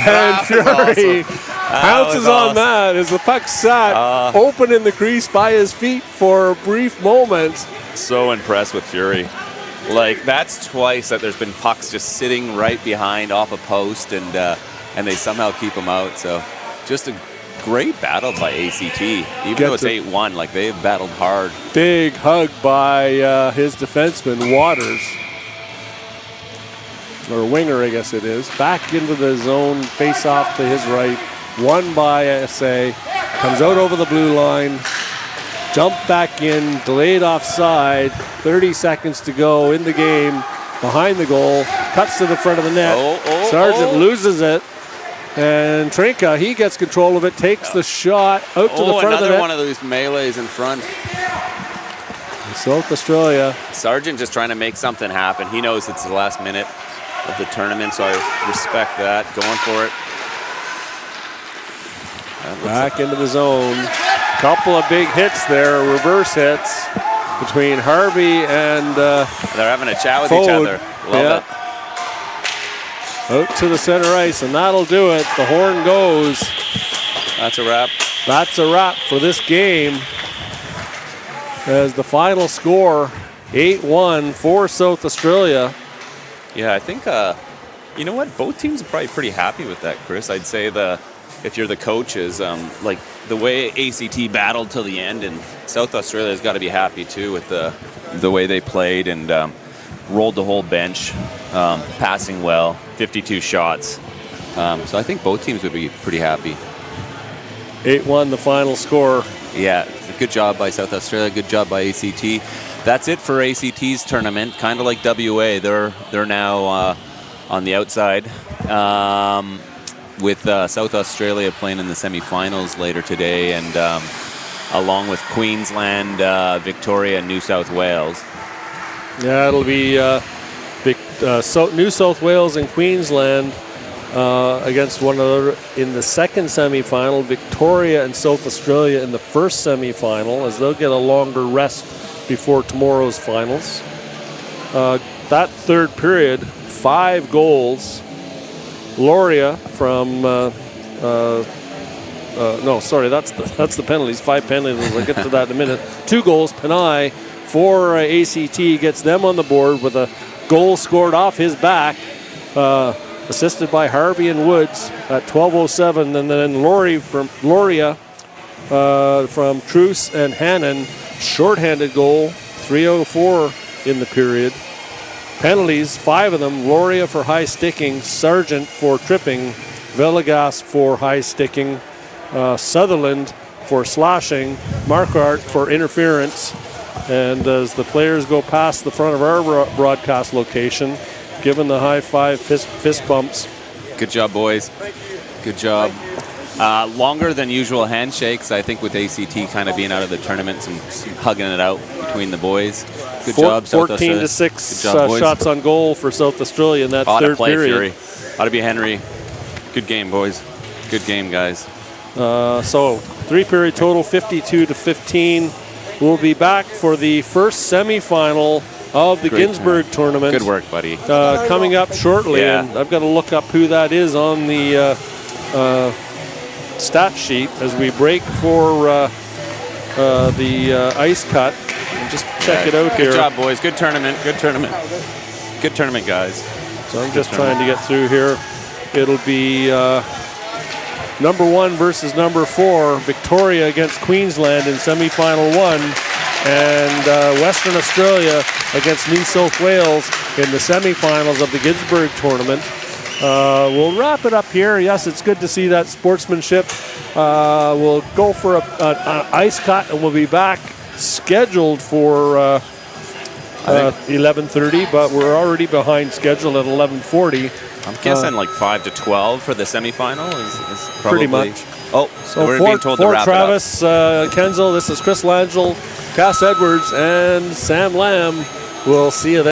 And Fury pounces on that as the puck sat open in the crease by his feet for a brief moment. So impressed with Fury. Like, that's twice that there's been pucks just sitting right behind off a post, and they somehow keep them out. So just a great battle by ACT. Even though it's 8-1, like, they've battled hard. Big hug by his defenseman, Waters. Or winger, I guess it is. Back into the zone, face off to his right. Won by SA. Comes out over the blue line. Jump back in, delayed offside. 30 seconds to go in the game. Behind the goal. Cuts to the front of the net. Sargent loses it. And Trinka, he gets control of it, takes the shot out to the front of the net. Another one of those melees in front. South Australia. Sargent just trying to make something happen. He knows it's the last minute of the tournament, so I respect that. Going for it. Back into the zone. Couple of big hits there, reverse hits between Harvey and they're having a chat with Fode. each other. Love it. Out to the center ice, and that'll do it. The horn goes. That's a wrap. That's a wrap for this game. As the final score, 8-1 for South Australia. Yeah, I think, you know what? Both teams are probably pretty happy with that, Chris. I'd say if you're the coaches, like the way ACT battled till the end, and South Australia's got to be happy too with the way they played and rolled the whole bench, passing well, 52 shots. So I think both teams would be pretty happy. 8-1 the final score. Yeah, good job by South Australia, good job by ACT. That's it for ACT's tournament, kind of like WA. They're now on the outside. With South Australia playing in the semifinals later today, and along with Queensland, Victoria, and New South Wales. Yeah, it'll be New South Wales and Queensland against one another in the second semifinal. Victoria and South Australia in the first semifinal, as they'll get a longer rest before tomorrow's finals. That third period, 5 goals. Loria from that's the penalties. 5 penalties. I'll get to that in a minute. 2 goals. Panay for ACT gets them on the board with a goal scored off his back, assisted by Harvey and Woods at 12:07, and then Loria from Truce and Hannon, shorthanded goal, 3:04 in the period. Penalties, 5 of them. Loria for high sticking, Sargent for tripping, Villegas for high sticking, Sutherland for slashing, Marquardt for interference. And as the players go past the front of our broadcast location, given the high five fist bumps. Good job, boys. Good job. Longer than usual handshakes, I think, with ACT kind of being out of the tournament, some hugging it out between the boys. Good job, South Australia. 14-6 Good job, boys. shots on goal for South Australia in that third play, period. Fury. Ought to be Henry. Good game, boys. Good game, guys. So 3-period total, 52-15. We'll be back for the first semifinal of the Ginsburg tournament. Good work, buddy. Coming up shortly, Yeah. and I've got to look up who that is on the stat sheet as we break for the ice cut. And just check it out here. Good job, boys. Good tournament. Good tournament. Good tournament, guys. So I'm just trying to get through here. It'll be number 1 versus number 4, Victoria against Queensland in semifinal 1, and Western Australia against New South Wales in the semifinals of the Ginsburg tournament. We'll wrap it up here. Yes, it's good to see that sportsmanship. We'll go for an ice cut, and we'll be back scheduled for 11:30, but we're already behind schedule at 11:40. I'm guessing like 5 to 12 for the semifinal is probably. Pretty much. Oh, So we're for being told to wrap Travis Kenzel, this is Chris Langell, Cass Edwards, and Sam Lamb. We'll see you then.